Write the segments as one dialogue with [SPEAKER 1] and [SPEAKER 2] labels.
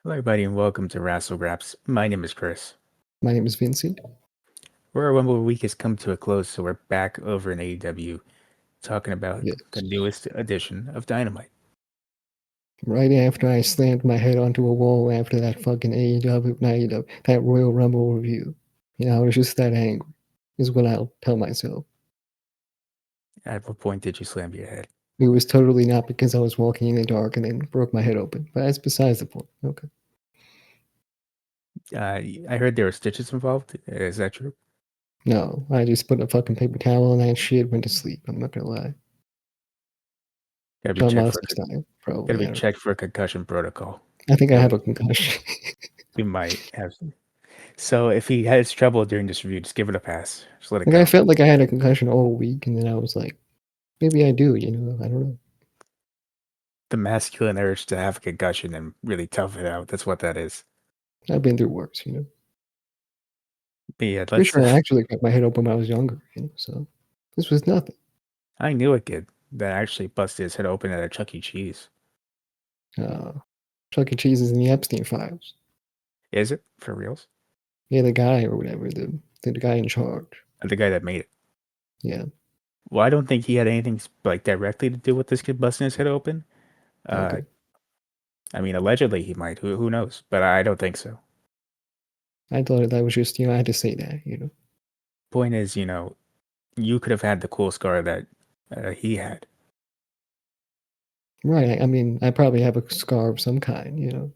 [SPEAKER 1] Hello, everybody, and welcome to Wrassle Graps. My name is Chris.
[SPEAKER 2] My name is Vincent.
[SPEAKER 1] Our Rumble week has come to a close, so we're back over in AEW talking about
[SPEAKER 2] Yes.
[SPEAKER 1] the newest edition of Dynamite.
[SPEAKER 2] Right after I slammed my head onto a wall after that fucking that Royal Rumble review. I was just that angry, is what I'll tell myself.
[SPEAKER 1] At what point did you slam your head?
[SPEAKER 2] It was totally not because I was walking in the dark and then broke my head open, but that's besides the point. Okay.
[SPEAKER 1] I heard there were stitches involved. Is that true?
[SPEAKER 2] No, I just put a fucking paper towel on that shit, went to sleep. I'm not gonna lie.
[SPEAKER 1] Gotta be
[SPEAKER 2] John
[SPEAKER 1] checked for
[SPEAKER 2] Moxley style,
[SPEAKER 1] gotta
[SPEAKER 2] probably.
[SPEAKER 1] be checked for a concussion protocol.
[SPEAKER 2] I think I
[SPEAKER 1] But
[SPEAKER 2] have a concussion.
[SPEAKER 1] we might have. So if he has trouble during this review, just give it a pass. Just let it
[SPEAKER 2] I
[SPEAKER 1] go.
[SPEAKER 2] felt like I had a concussion all week, and then I was like, maybe I do, I don't know.
[SPEAKER 1] The masculine urge to have a concussion and really tough it out. That's what that is.
[SPEAKER 2] I've been through worse,
[SPEAKER 1] But yeah,
[SPEAKER 2] Pretty
[SPEAKER 1] let's.
[SPEAKER 2] sure I actually cut my head open when I was younger, so this was nothing.
[SPEAKER 1] I knew a kid that actually busted his head open at a Chuck E. Cheese.
[SPEAKER 2] Uh, Chuck E. Cheese is in the Epstein files.
[SPEAKER 1] Is it for reals?
[SPEAKER 2] Yeah, the guy or whatever, the guy in charge.
[SPEAKER 1] The guy that made it.
[SPEAKER 2] Yeah.
[SPEAKER 1] Well, I don't think he had anything like directly to do with this kid busting his head open. Uh,
[SPEAKER 2] Okay.
[SPEAKER 1] I mean, allegedly he might. Who knows? But I don't think so.
[SPEAKER 2] I thought that was just I had to say that.
[SPEAKER 1] Point is, you could have had the cool scar that he had.
[SPEAKER 2] Right. I mean, I probably have a scar of some kind.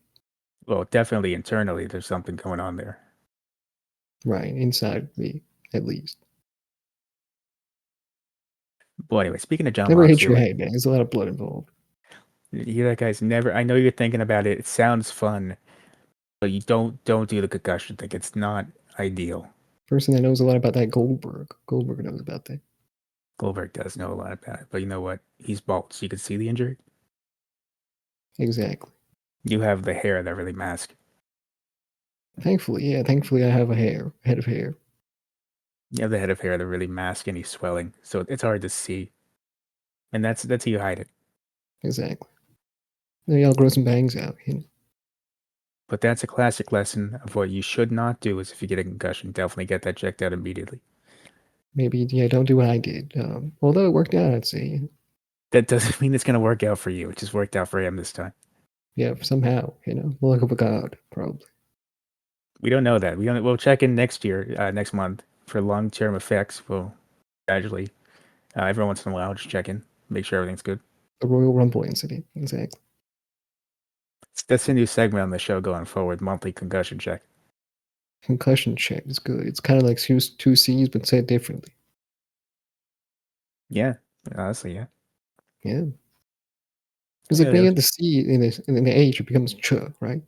[SPEAKER 1] Well, definitely internally, there's something going on there.
[SPEAKER 2] Right inside me, at least.
[SPEAKER 1] Well, anyway, speaking of John
[SPEAKER 2] Never hit
[SPEAKER 1] Moxley,
[SPEAKER 2] your head, man. There's a lot of blood involved.
[SPEAKER 1] that guy's never. I know you're thinking about it. It sounds fun, but you don't do the concussion thing. It's not ideal.
[SPEAKER 2] Person that knows a lot about that Goldberg. Goldberg knows about that.
[SPEAKER 1] Goldberg does know a lot about it, but you know what? He's bald, so you can see the injury.
[SPEAKER 2] Exactly.
[SPEAKER 1] You have the hair that really masks.
[SPEAKER 2] Thankfully, I have a head of hair.
[SPEAKER 1] You have the head of hair that really masks any swelling, so it's hard to see. And that's how you hide it.
[SPEAKER 2] Exactly. Maybe I'll grow some bangs out.
[SPEAKER 1] But that's a classic lesson of what you should not do is if you get a concussion, definitely get that checked out immediately.
[SPEAKER 2] Maybe, don't do what I did. Although it worked out, I'd say.
[SPEAKER 1] That doesn't mean it's going to work out for you. It just worked out for him this time.
[SPEAKER 2] Yeah, somehow, luck of a god, probably.
[SPEAKER 1] We don't know that. We'll check in next year, next month for long-term effects. We'll gradually, every once in a while, just check in, make sure everything's good.
[SPEAKER 2] The Royal Rumble incident, exactly.
[SPEAKER 1] That's a new segment on the show going forward, monthly concussion check.
[SPEAKER 2] Concussion check is good. It's kind of like two C's, but said differently.
[SPEAKER 1] Yeah, honestly, yeah.
[SPEAKER 2] Yeah. Because if they add the C in the H, it becomes ch, right?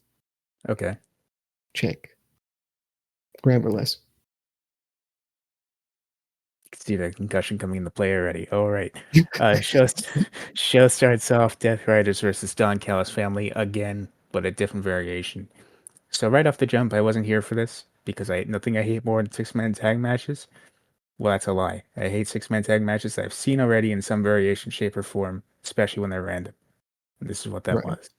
[SPEAKER 1] Okay.
[SPEAKER 2] Check. Grammar lesson.
[SPEAKER 1] See the concussion coming into play already. All right. Show starts off Death Riders versus Don Callis family again, but a different variation. So right off the jump, I wasn't here for this because nothing I hate more than 6-man tag matches. Well, that's a lie. I hate 6-man tag matches that I've seen already in some variation, shape, or form, especially when they're random. And this is what that
[SPEAKER 2] Right.
[SPEAKER 1] was.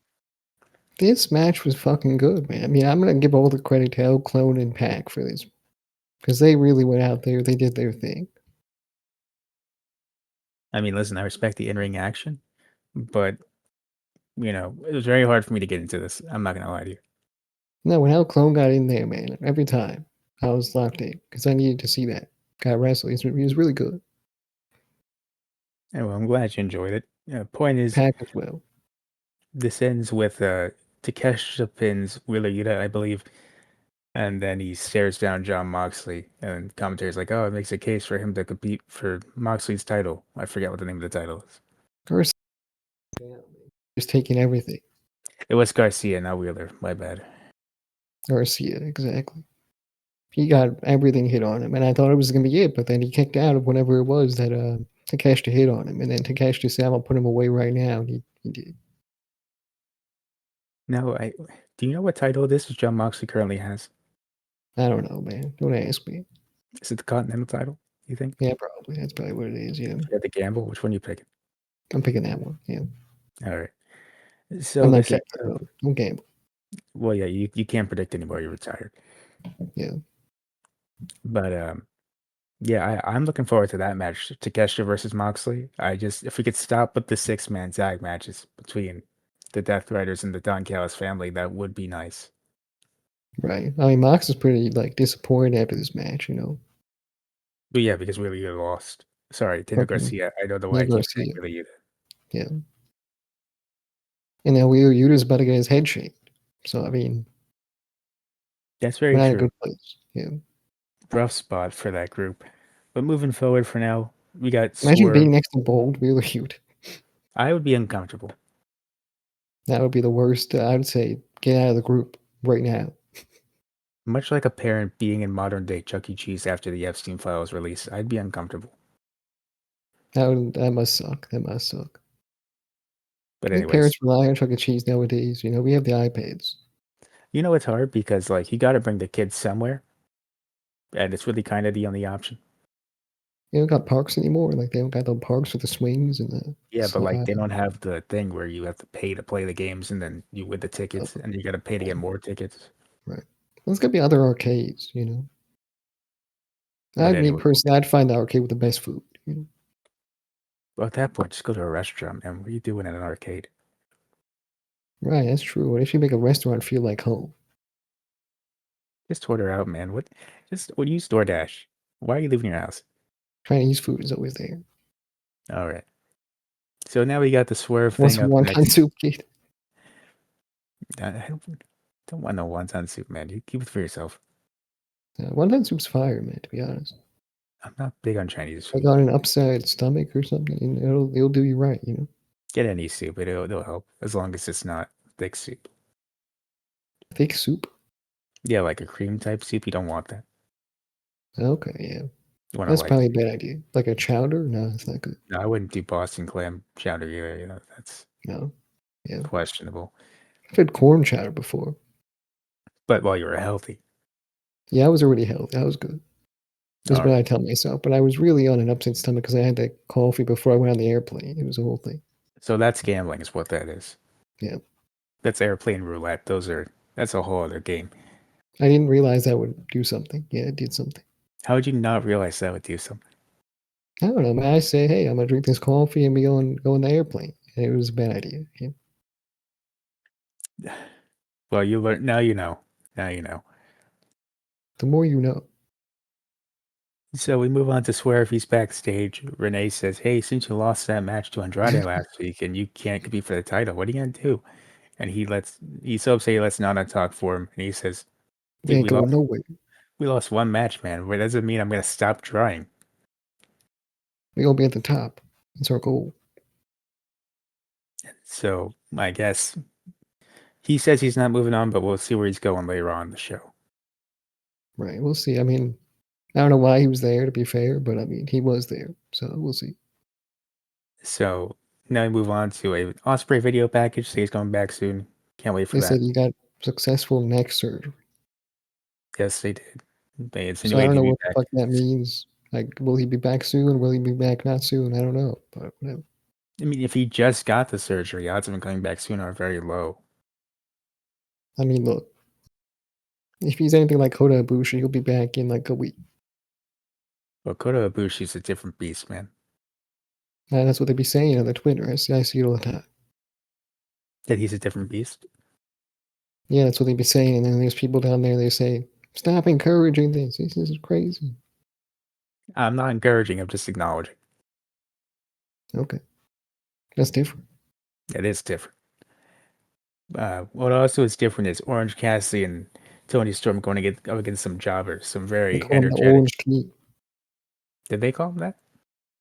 [SPEAKER 2] This match was fucking good, man. I mean, I'm going to give all the credit to El Clone and Pac for this. Because they really went out there. They did their thing.
[SPEAKER 1] I mean, listen, I respect the in-ring action, but, it was very hard for me to get into this. I'm not going to lie to you.
[SPEAKER 2] No, when El Clone got in there, man, every time I was locked in because I needed to see that guy wrestle. He was really good.
[SPEAKER 1] Well, I'm glad you enjoyed it. Point is,
[SPEAKER 2] Pac as well.
[SPEAKER 1] this ends with Takeshita pins Wheeler Yuta, I believe, and then he stares down John Moxley, and commentator's like, "Oh, it makes a case for him to compete for Moxley's title." I forget what the name of the title is.
[SPEAKER 2] Garcia just taking everything.
[SPEAKER 1] It was Garcia, not Wheeler. My bad.
[SPEAKER 2] Garcia, exactly. He got everything hit on him, and I thought it was going to be it, but then he kicked out of whatever it was that Takeshita hit on him, and then Takeshita said, "I'm gonna put him away right now," and he did.
[SPEAKER 1] No, do you know what title this John Moxley currently has?
[SPEAKER 2] I don't know, man. Don't ask me.
[SPEAKER 1] Is it the Continental title? You think?
[SPEAKER 2] Yeah, probably. That's probably what it is. Yeah,
[SPEAKER 1] You had to gamble. Which one you picking?
[SPEAKER 2] I'm picking that one. Yeah,
[SPEAKER 1] All right.
[SPEAKER 2] I'm
[SPEAKER 1] So
[SPEAKER 2] not
[SPEAKER 1] this
[SPEAKER 2] gambling. Don't gamble.
[SPEAKER 1] Well, yeah, you can't predict anymore. You're retired.
[SPEAKER 2] Yeah.
[SPEAKER 1] But yeah, I'm looking forward to that match, Takeshita versus Moxley. If we could stop with the 6-man tag matches between the Death Riders and the Don Callis family, that would be nice.
[SPEAKER 2] Right. I mean, Mox is pretty like disappointed after this match. You know,
[SPEAKER 1] But yeah, because Wheeler Yuta lost. Sorry, Daniel
[SPEAKER 2] fucking
[SPEAKER 1] Garcia. I don't know why
[SPEAKER 2] Neil
[SPEAKER 1] I keep saying
[SPEAKER 2] Garcia.
[SPEAKER 1] Wheeler Yuta.
[SPEAKER 2] Yeah. And now Wheeler Yuta's about to get his head shaved. So I mean,
[SPEAKER 1] That's
[SPEAKER 2] we're
[SPEAKER 1] very
[SPEAKER 2] not in a
[SPEAKER 1] true.
[SPEAKER 2] good place. Yeah.
[SPEAKER 1] Rough spot for that group. But moving forward for now, we got
[SPEAKER 2] Imagine
[SPEAKER 1] Swerve.
[SPEAKER 2] being next to bold Wheeler Yuta.
[SPEAKER 1] I would be uncomfortable.
[SPEAKER 2] That would be the worst. I would say get out of the group right now.
[SPEAKER 1] Much like a parent being in modern day Chuck E. Cheese after the Epstein files release, I'd be uncomfortable.
[SPEAKER 2] That must suck. That must suck.
[SPEAKER 1] But
[SPEAKER 2] I think parents
[SPEAKER 1] anyways,
[SPEAKER 2] rely on Chuck E. Cheese nowadays. You know, we have the iPads.
[SPEAKER 1] it's hard because like you got to bring the kids somewhere, and it's really kind of the only option.
[SPEAKER 2] They don't got parks anymore. Like they don't got the parks with the swings and the
[SPEAKER 1] Yeah, but like
[SPEAKER 2] slide.
[SPEAKER 1] they don't have the thing where you have to pay to play the games and then you win the tickets
[SPEAKER 2] Oh,
[SPEAKER 1] and you got to pay to get more tickets.
[SPEAKER 2] right. There's gotta be other arcades. You know,
[SPEAKER 1] But
[SPEAKER 2] Me
[SPEAKER 1] anyway,
[SPEAKER 2] personally, I'd find the arcade with the best food. You know,
[SPEAKER 1] well, at that point, just go to a restaurant. And what are you doing at an arcade?
[SPEAKER 2] right? That's true. What if you make a restaurant feel like home?
[SPEAKER 1] Just order out, man. What? Just when you use DoorDash, why are you leaving your house?
[SPEAKER 2] Chinese food is always there.
[SPEAKER 1] All right. So now we got the swerve
[SPEAKER 2] What's
[SPEAKER 1] thing up
[SPEAKER 2] wonton
[SPEAKER 1] next.
[SPEAKER 2] soup, kid?
[SPEAKER 1] I don't want no wonton soup, man. You keep it for yourself.
[SPEAKER 2] Wonton soup's fire, man. To be honest,
[SPEAKER 1] I'm not big on Chinese
[SPEAKER 2] like
[SPEAKER 1] food.
[SPEAKER 2] on an upset stomach or something, and it'll do you right. You know,
[SPEAKER 1] Get any soup, it'll help as long as it's not thick soup.
[SPEAKER 2] thick soup.
[SPEAKER 1] Yeah, like a cream type soup. You don't want that.
[SPEAKER 2] Okay, yeah,
[SPEAKER 1] You want to
[SPEAKER 2] that's
[SPEAKER 1] like,
[SPEAKER 2] probably a bad idea. Like a chowder? No, it's not good.
[SPEAKER 1] no, I wouldn't do Boston clam chowder either. That's
[SPEAKER 2] No, yeah.
[SPEAKER 1] questionable.
[SPEAKER 2] I've had corn chowder before.
[SPEAKER 1] But while you were healthy,
[SPEAKER 2] Yeah, I was already healthy. That was good. Is
[SPEAKER 1] all
[SPEAKER 2] what
[SPEAKER 1] right.
[SPEAKER 2] I tell myself. But I was really on an upset stomach because I had that coffee before I went on the airplane. It was a whole thing.
[SPEAKER 1] So that's gambling, is what that is.
[SPEAKER 2] Yeah.
[SPEAKER 1] That's airplane roulette. That's a whole other game.
[SPEAKER 2] I didn't realize that would do something. Yeah, it did something.
[SPEAKER 1] How would you not realize that would do something?
[SPEAKER 2] I don't know, man. I say, hey, I'm gonna drink this coffee and go on the airplane. And it was a bad idea. Yeah.
[SPEAKER 1] Well, you learn now. You know. Now you know.
[SPEAKER 2] The more you know.
[SPEAKER 1] So we move on to Swerve. He's backstage. Renee says, "Hey, since you lost that match to Andrade last week and you can't compete for the title, what are you gonna do?" And he's so upset he lets Nana talk for him, and he says,
[SPEAKER 2] You
[SPEAKER 1] "Dude,
[SPEAKER 2] ain't going nowhere.
[SPEAKER 1] we lost one match, man. But it doesn't mean I'm gonna stop trying."
[SPEAKER 2] We gonna be at the top. It's our goal.
[SPEAKER 1] So I guess he says he's not moving on, but we'll see where he's going later on in the show.
[SPEAKER 2] Right. We'll see. I mean, I don't know why he was there to be fair, but I mean he was there. So we'll see.
[SPEAKER 1] So now we move on to a Osprey video package. So he's coming back soon. Can't wait for
[SPEAKER 2] They
[SPEAKER 1] that.
[SPEAKER 2] said you got successful neck surgery.
[SPEAKER 1] Yes, they did. They
[SPEAKER 2] So I
[SPEAKER 1] insinuated
[SPEAKER 2] don't know
[SPEAKER 1] he'd be
[SPEAKER 2] what the
[SPEAKER 1] back.
[SPEAKER 2] fuck that means. Like, will he be back soon? Will he be back not soon? I don't know. But whatever.
[SPEAKER 1] I mean, if he just got the surgery, odds of him coming back soon are very low.
[SPEAKER 2] I mean, look, if he's anything like Kota Ibushi, he'll be back in like a week.
[SPEAKER 1] But Kota Ibushi's a different beast, man.
[SPEAKER 2] And that's what they be saying on the Twitter. I see it all the time.
[SPEAKER 1] That he's a different beast.
[SPEAKER 2] Yeah, that's what they be saying. And then there's people down there, they say, stop encouraging this. This is crazy.
[SPEAKER 1] I'm not encouraging. I'm just acknowledging.
[SPEAKER 2] Okay. That's different.
[SPEAKER 1] It is different. What also is different is Orange Cassidy and Tony Storm going to get up against some jobbers, some
[SPEAKER 2] They
[SPEAKER 1] very
[SPEAKER 2] call him the
[SPEAKER 1] energetic.
[SPEAKER 2] Orange King.
[SPEAKER 1] Did they call him that?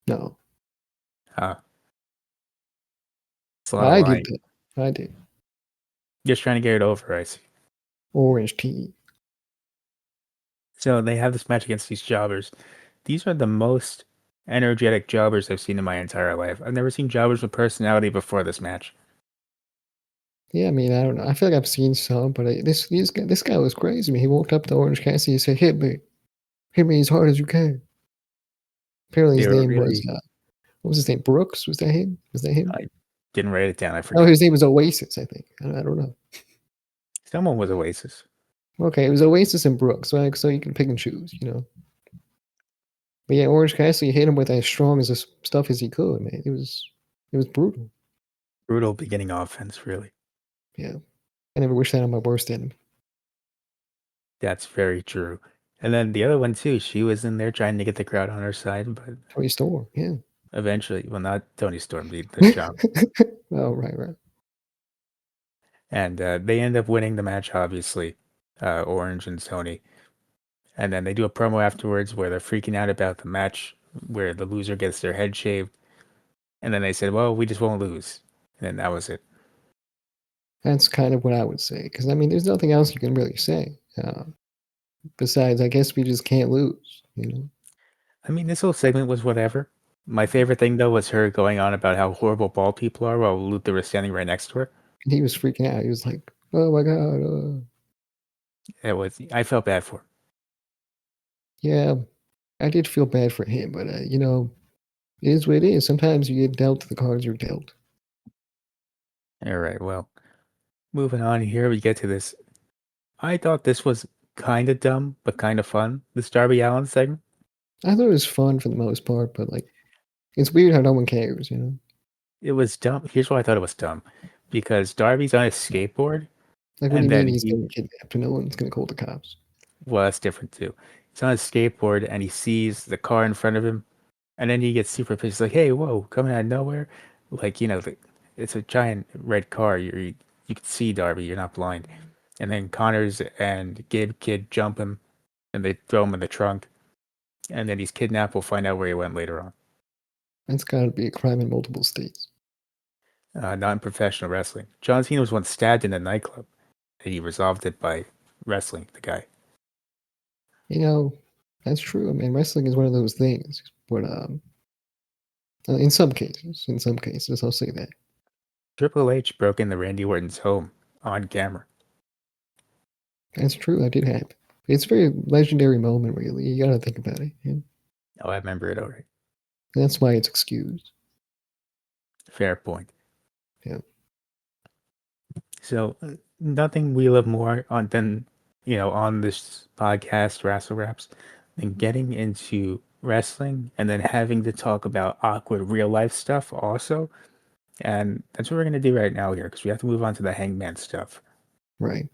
[SPEAKER 2] No,
[SPEAKER 1] It's a lot of
[SPEAKER 2] I did
[SPEAKER 1] lying.
[SPEAKER 2] that. I did.
[SPEAKER 1] Just trying to get it over, I see.
[SPEAKER 2] Orange Tea.
[SPEAKER 1] So they have this match against these jobbers. These are the most energetic jobbers I've seen in my entire life. I've never seen jobbers with personality before this match.
[SPEAKER 2] Yeah, I mean, I don't know. I feel like I've seen some, but this guy was crazy. I mean, he walked up to Orange Cassidy and said, hit me as hard as you can." Apparently,
[SPEAKER 1] They
[SPEAKER 2] his
[SPEAKER 1] were
[SPEAKER 2] name was
[SPEAKER 1] really.
[SPEAKER 2] what was his name? Brooks? Was that him? Was that him?
[SPEAKER 1] I didn't write it down. I
[SPEAKER 2] Oh,
[SPEAKER 1] forget.
[SPEAKER 2] his name was Oasis. I think. I don't know.
[SPEAKER 1] Someone was Oasis.
[SPEAKER 2] Okay, it was Oasis and Brooks, so you can pick and choose, you know. But yeah, Orange Cassidy hit him with as strong as this stuff as he could, man. It was brutal.
[SPEAKER 1] Brutal beginning offense, really.
[SPEAKER 2] Yeah, I never wish that on my worst enemy.
[SPEAKER 1] That's very true. And then the other one too, she was in there trying to get the crowd on her side, but
[SPEAKER 2] Tony Storm, yeah.
[SPEAKER 1] eventually, well, not Tony Storm, the chop.
[SPEAKER 2] Oh, right, right.
[SPEAKER 1] And they end up winning the match, obviously, Orange and Tony. And then they do a promo afterwards where they're freaking out about the match where the loser gets their head shaved. And then they said, well, we just won't lose. And then that was it.
[SPEAKER 2] That's kind of what I would say, because I mean, there's nothing else you can really say. Besides, I guess we just can't lose, you know.
[SPEAKER 1] I mean, this whole segment was whatever. My favorite thing, though, was her going on about how horrible bald people are while Luther was standing right next to her.
[SPEAKER 2] And he was freaking out. He was like, "Oh my god,
[SPEAKER 1] I felt bad for her.
[SPEAKER 2] yeah." I did feel bad for him, but you know, it is what it is. Sometimes you get dealt the cards you're dealt.
[SPEAKER 1] All right, well, moving on here, we get to this. I thought this was kind of dumb, but kind of fun. This Darby Allin segment.
[SPEAKER 2] I thought it was fun for the most part, but like, it's weird how no one cares, you know.
[SPEAKER 1] It was dumb. Here's why I thought it was dumb. Because Darby's on a skateboard,
[SPEAKER 2] Like, what do
[SPEAKER 1] and
[SPEAKER 2] you mean
[SPEAKER 1] then
[SPEAKER 2] he's getting kidnapped and no one's gonna call the cops?
[SPEAKER 1] well, that's different too. He's on a skateboard, and he sees the car in front of him, and then he gets super pissed. He's like, hey, whoa, coming out of nowhere. Like, it's a giant red car. You can see Darby, you're not blind. And then Connors and Gabe Kid jump him, and they throw him in the trunk. And then he's kidnapped. We'll find out where he went later on.
[SPEAKER 2] That's got to be a crime in multiple states.
[SPEAKER 1] Not in professional wrestling. John Cena was once stabbed in a nightclub, and he resolved it by wrestling the guy.
[SPEAKER 2] You know, that's true. I mean, wrestling is one of those things, but in some cases, I'll say that.
[SPEAKER 1] Triple H broke into Randy Orton's home on camera.
[SPEAKER 2] That's true. That did happen. It's a very legendary moment, really. You got to think about it. Yeah?
[SPEAKER 1] Oh, I remember it already.
[SPEAKER 2] That's why it's excused.
[SPEAKER 1] Fair point.
[SPEAKER 2] Yeah.
[SPEAKER 1] So nothing we love more than on this podcast, Wrassle Graps, than getting into wrestling and then having to talk about awkward real life stuff also. And that's what we're gonna do right now here because we have to move on to the Hangman stuff.
[SPEAKER 2] Right.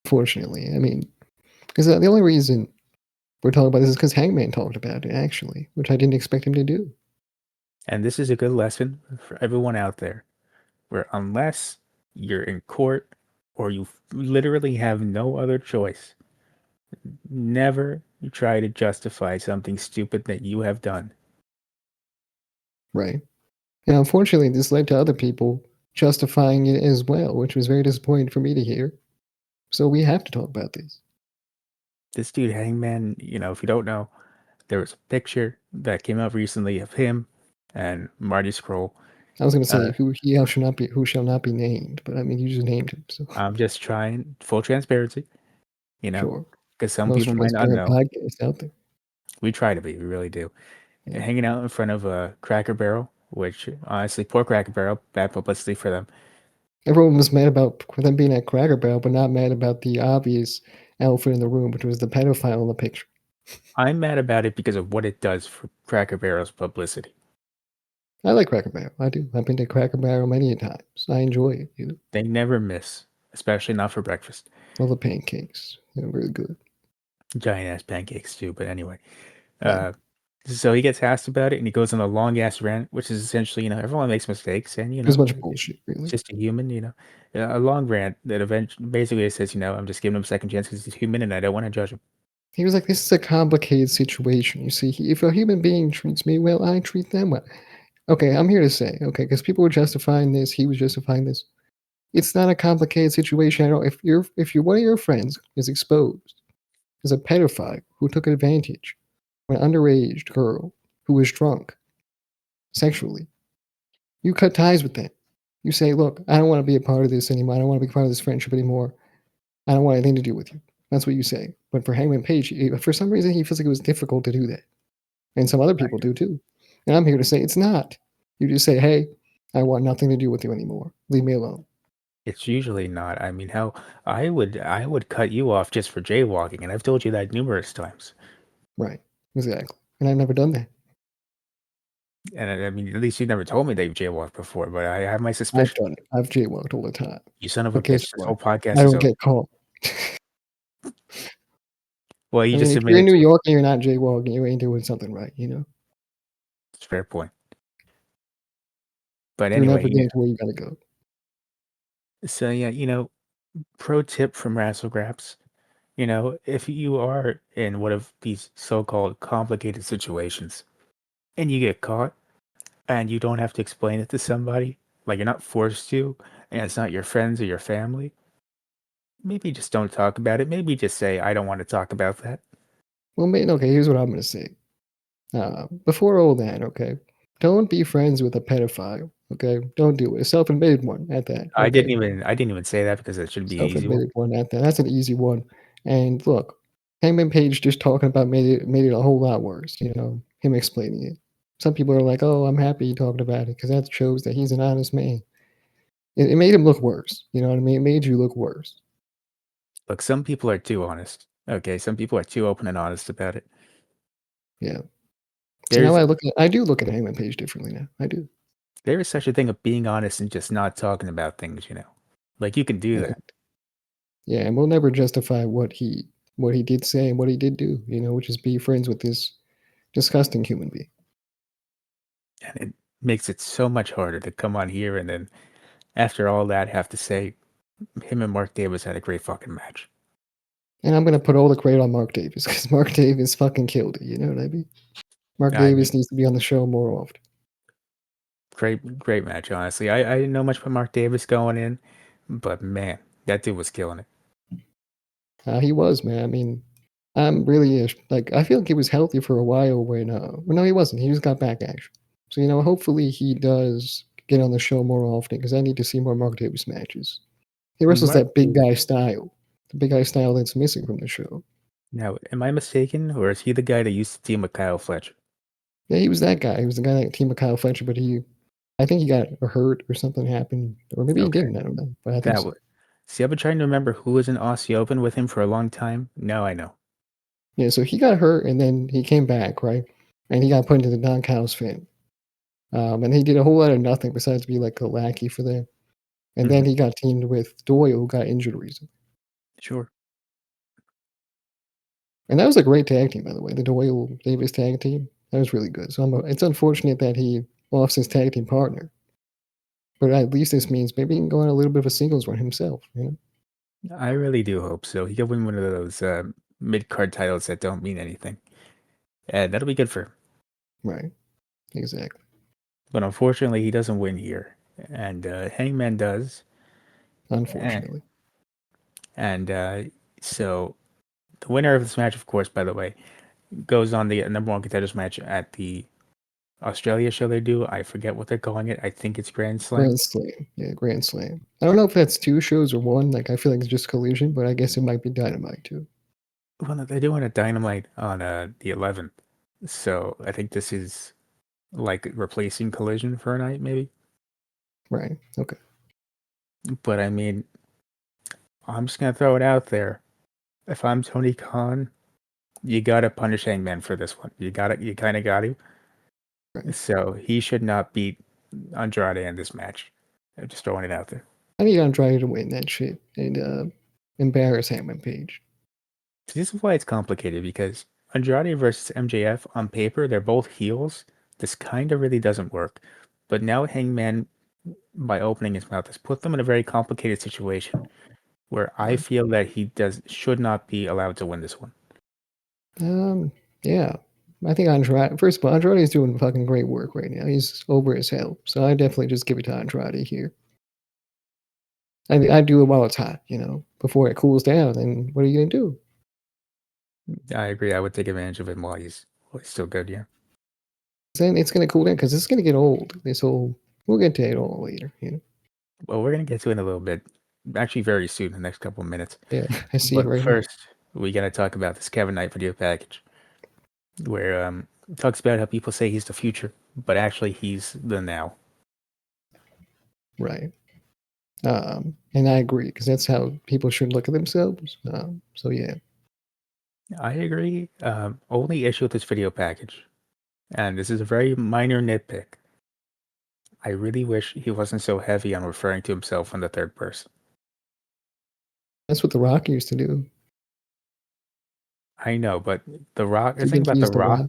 [SPEAKER 2] Fortunately, I mean, because the only reason we're talking about this is because Hangman talked about it, actually, which I didn't expect him to do.
[SPEAKER 1] And this is a good lesson for everyone out there, where unless you're in court or you literally have no other choice, never try to justify something stupid that you have done.
[SPEAKER 2] Right. And unfortunately, this led to other people justifying it as well, which was very disappointing for me to hear. So we have to talk about this.
[SPEAKER 1] This dude Hangman, if you don't know, there was a picture that came out recently of him and Marty Scroll.
[SPEAKER 2] I was going to say
[SPEAKER 1] Uh,
[SPEAKER 2] who shall not be named, but I mean, you just named him, so
[SPEAKER 1] I'm just trying full transparency,
[SPEAKER 2] sure.
[SPEAKER 1] because some
[SPEAKER 2] Most
[SPEAKER 1] people might not
[SPEAKER 2] transparent
[SPEAKER 1] know.
[SPEAKER 2] podcast out there.
[SPEAKER 1] We try to be, we really do.
[SPEAKER 2] Yeah.
[SPEAKER 1] Hanging out in front of a Cracker Barrel, which honestly, poor Cracker Barrel, bad publicity for them.
[SPEAKER 2] Everyone was mad about them being at Cracker Barrel, but not mad about the obvious elephant in the room, which was the pedophile in the picture.
[SPEAKER 1] I'm mad about it because of what it does for Cracker Barrel's publicity.
[SPEAKER 2] I like Cracker Barrel. I do. I've been to Cracker Barrel many times. I enjoy it. You know,
[SPEAKER 1] They never miss, especially not for breakfast.
[SPEAKER 2] all the pancakes. They're really good.
[SPEAKER 1] Giant ass pancakes too, but anyway.
[SPEAKER 2] Yeah.
[SPEAKER 1] So he gets asked about it and he goes on a long ass rant, which is essentially, everyone makes mistakes and,
[SPEAKER 2] It was a bunch of bullshit,
[SPEAKER 1] it's
[SPEAKER 2] really.
[SPEAKER 1] just a human, a long rant that eventually basically says, I'm just giving him a second chance because he's human and I don't want to judge him.
[SPEAKER 2] He was like, "This is a complicated situation. You see, if a human being treats me well, I treat them well." Okay, I'm here to say, okay, because people were justifying this, he was justifying this. It's not a complicated situation at all. If one of your friends is exposed as a pedophile who took advantage of an underage girl who was drunk sexually, you cut ties with them. You say, "Look, I don't want to be a part of this anymore. I don't want to be part of this friendship anymore. I don't want anything to do with you." That's what you say. But for Hangman Page, for some reason, he feels like it was difficult to do that. And some other people do too. And I'm here to say it's not. You just say, "Hey, I want nothing to do with you anymore. Leave me alone."
[SPEAKER 1] It's usually not. I mean, how I would cut you off just for jaywalking, and I've told you that numerous times.
[SPEAKER 2] Right. Exactly. And I've never done that.
[SPEAKER 1] And I mean, at least you never told me that you've jaywalked before, but I have my
[SPEAKER 2] I've
[SPEAKER 1] suspicions.
[SPEAKER 2] done it. I've jaywalked all the time.
[SPEAKER 1] You son of a
[SPEAKER 2] But guess
[SPEAKER 1] bitch! This
[SPEAKER 2] what?
[SPEAKER 1] whole
[SPEAKER 2] I
[SPEAKER 1] podcast is
[SPEAKER 2] don't
[SPEAKER 1] over.
[SPEAKER 2] get caught.
[SPEAKER 1] Well, you
[SPEAKER 2] I mean,
[SPEAKER 1] just
[SPEAKER 2] if you're in
[SPEAKER 1] admitted
[SPEAKER 2] New
[SPEAKER 1] to it.
[SPEAKER 2] York and you're not jaywalking, you ain't doing something right, you know?
[SPEAKER 1] It's a fair point. But
[SPEAKER 2] You're
[SPEAKER 1] anyway,
[SPEAKER 2] never
[SPEAKER 1] yeah.
[SPEAKER 2] getting to where you gotta go.
[SPEAKER 1] So yeah, pro tip from Wrassle Graps. If you are in one of these so-called complicated situations and you get caught and you don't have to explain it to somebody, like you're not forced to, and it's not your friends or your family, maybe just don't talk about it. Maybe just say, I don't want to talk about that.
[SPEAKER 2] Well, man, okay, here's what I'm gonna say. Before all that, okay, don't be friends with a pedophile, okay? Don't do it. A self-admitted one at that, okay?
[SPEAKER 1] I didn't even say that because it should be an easy one.
[SPEAKER 2] Self-admitted one at that. That's an easy one. And look, Hangman Page just talking about made it a whole lot worse, you know, him explaining it. Some people are like, "Oh, I'm happy he talked about it because that shows that he's an honest man." It made him look worse. You know what I mean? It made you look worse.
[SPEAKER 1] Look, some people are too honest. Okay, some people are too open and honest about it.
[SPEAKER 2] Yeah. So now
[SPEAKER 1] There's
[SPEAKER 2] I do look at Hangman Page differently now. I do.
[SPEAKER 1] there is such a thing of being honest and just not talking about things. Like you can do
[SPEAKER 2] And
[SPEAKER 1] that.
[SPEAKER 2] yeah, and we'll never justify what he did say and what he did do, you know, which is be friends with this disgusting human being.
[SPEAKER 1] And it makes it so much harder to come on here and then after all that have to say him and Mark Davis had a great fucking match.
[SPEAKER 2] And I'm gonna put all the credit on Mark Davis because Mark Davis fucking killed it. You know what I mean? Mark
[SPEAKER 1] I mean,
[SPEAKER 2] Davis needs to be on the show more often.
[SPEAKER 1] great match, honestly. I didn't know much about Mark Davis going in, but man, that dude was killing it.
[SPEAKER 2] He was, man. I mean, I'm really like I feel like he was healthy for a while when well, no, he wasn't. He just got back actually. So you know, hopefully he does get on the show more often because I need to see more Mark Davis matches. He wrestles
[SPEAKER 1] Mark
[SPEAKER 2] that big
[SPEAKER 1] Davis.
[SPEAKER 2] guy style, the big guy style that's missing from the show.
[SPEAKER 1] Now, am I mistaken, or is he the guy that used to team with Kyle Fletcher?
[SPEAKER 2] Yeah, he was that guy. He was the guy that teamed with Kyle Fletcher, but I think he got hurt or something happened, or maybe he
[SPEAKER 1] Okay,
[SPEAKER 2] didn't. I don't know, but I think
[SPEAKER 1] that
[SPEAKER 2] so.
[SPEAKER 1] was. See, I've been trying to remember who was in Aussie Open with him for a long time. Now I know.
[SPEAKER 2] Yeah, so he got hurt and then he came back, right? And he got put into the Don Callis family. And he did a whole lot of nothing besides be like a lackey for them. And then
[SPEAKER 1] Hmm.
[SPEAKER 2] he got teamed with Doyle, who got injured recently.
[SPEAKER 1] Sure.
[SPEAKER 2] And that was a great tag team, by the way. The Doyle Davis tag team. That was really good. So it's unfortunate that he lost his tag team partner. But at least this means maybe he can go on a little bit of a singles run himself, you know?
[SPEAKER 1] I really do hope so. He could win one of those mid card titles that don't mean anything, and that'll be good for him.
[SPEAKER 2] Right. Exactly.
[SPEAKER 1] But unfortunately, he doesn't win here, and Hangman does, and,
[SPEAKER 2] Unfortunately.
[SPEAKER 1] and so the winner of this match, of course, by the way, goes on the number one contenders match at the Australia show they do. I forget what they're calling it. I think it's Grand Slam.
[SPEAKER 2] Grand Slam. Yeah, Grand Slam. I don't know if that's two shows or one. Like, I feel like it's just Collision, but I guess it might be Dynamite too.
[SPEAKER 1] Well, no, they're doing a Dynamite on the 11th, so I think this is like replacing Collision for a night, maybe.
[SPEAKER 2] Right. Okay.
[SPEAKER 1] But I mean, I'm just gonna throw it out there. If I'm Tony Khan, you gotta punish Hangman for this one. You kind of got to.
[SPEAKER 2] Right.
[SPEAKER 1] So he should not beat Andrade in this match. I'm just throwing it out there.
[SPEAKER 2] I need Andrade to win that shit and embarrass Hangman Page.
[SPEAKER 1] This is why it's complicated because Andrade versus MJF on paper, they're both heels. This kind of really doesn't work. But now Hangman, by opening his mouth, has put them in a very complicated situation where I
[SPEAKER 2] Right.
[SPEAKER 1] feel that he does should not be allowed to win this one.
[SPEAKER 2] Yeah. I think Andrade. First of all, Andrade is doing fucking great work right now. He's over as hell. So I definitely just give it to Andrade here. I do it while it's hot, you know. Before it cools down, then what are you gonna do?
[SPEAKER 1] I agree. I would take advantage of him while he's still good. Yeah.
[SPEAKER 2] Then it's gonna cool down because it's gonna get old. This whole we'll get to it all later, you know.
[SPEAKER 1] Well, we're gonna get to it in a little bit. Actually, very soon, in the next couple of minutes.
[SPEAKER 2] Yeah, I see it
[SPEAKER 1] But
[SPEAKER 2] right now.
[SPEAKER 1] first, we gotta talk about this Kevin Knight video package, where it talks about how people say he's the future, but actually he's the now.
[SPEAKER 2] Right. And I agree because that's how people should look at themselves. So yeah,
[SPEAKER 1] I agree. Only issue with this video package, and this is a very minor nitpick. I really wish he wasn't so heavy on referring to himself in the third person.
[SPEAKER 2] that's what The Rock used to do.
[SPEAKER 1] I know, but The Rock,
[SPEAKER 2] Do you think he's The Rock?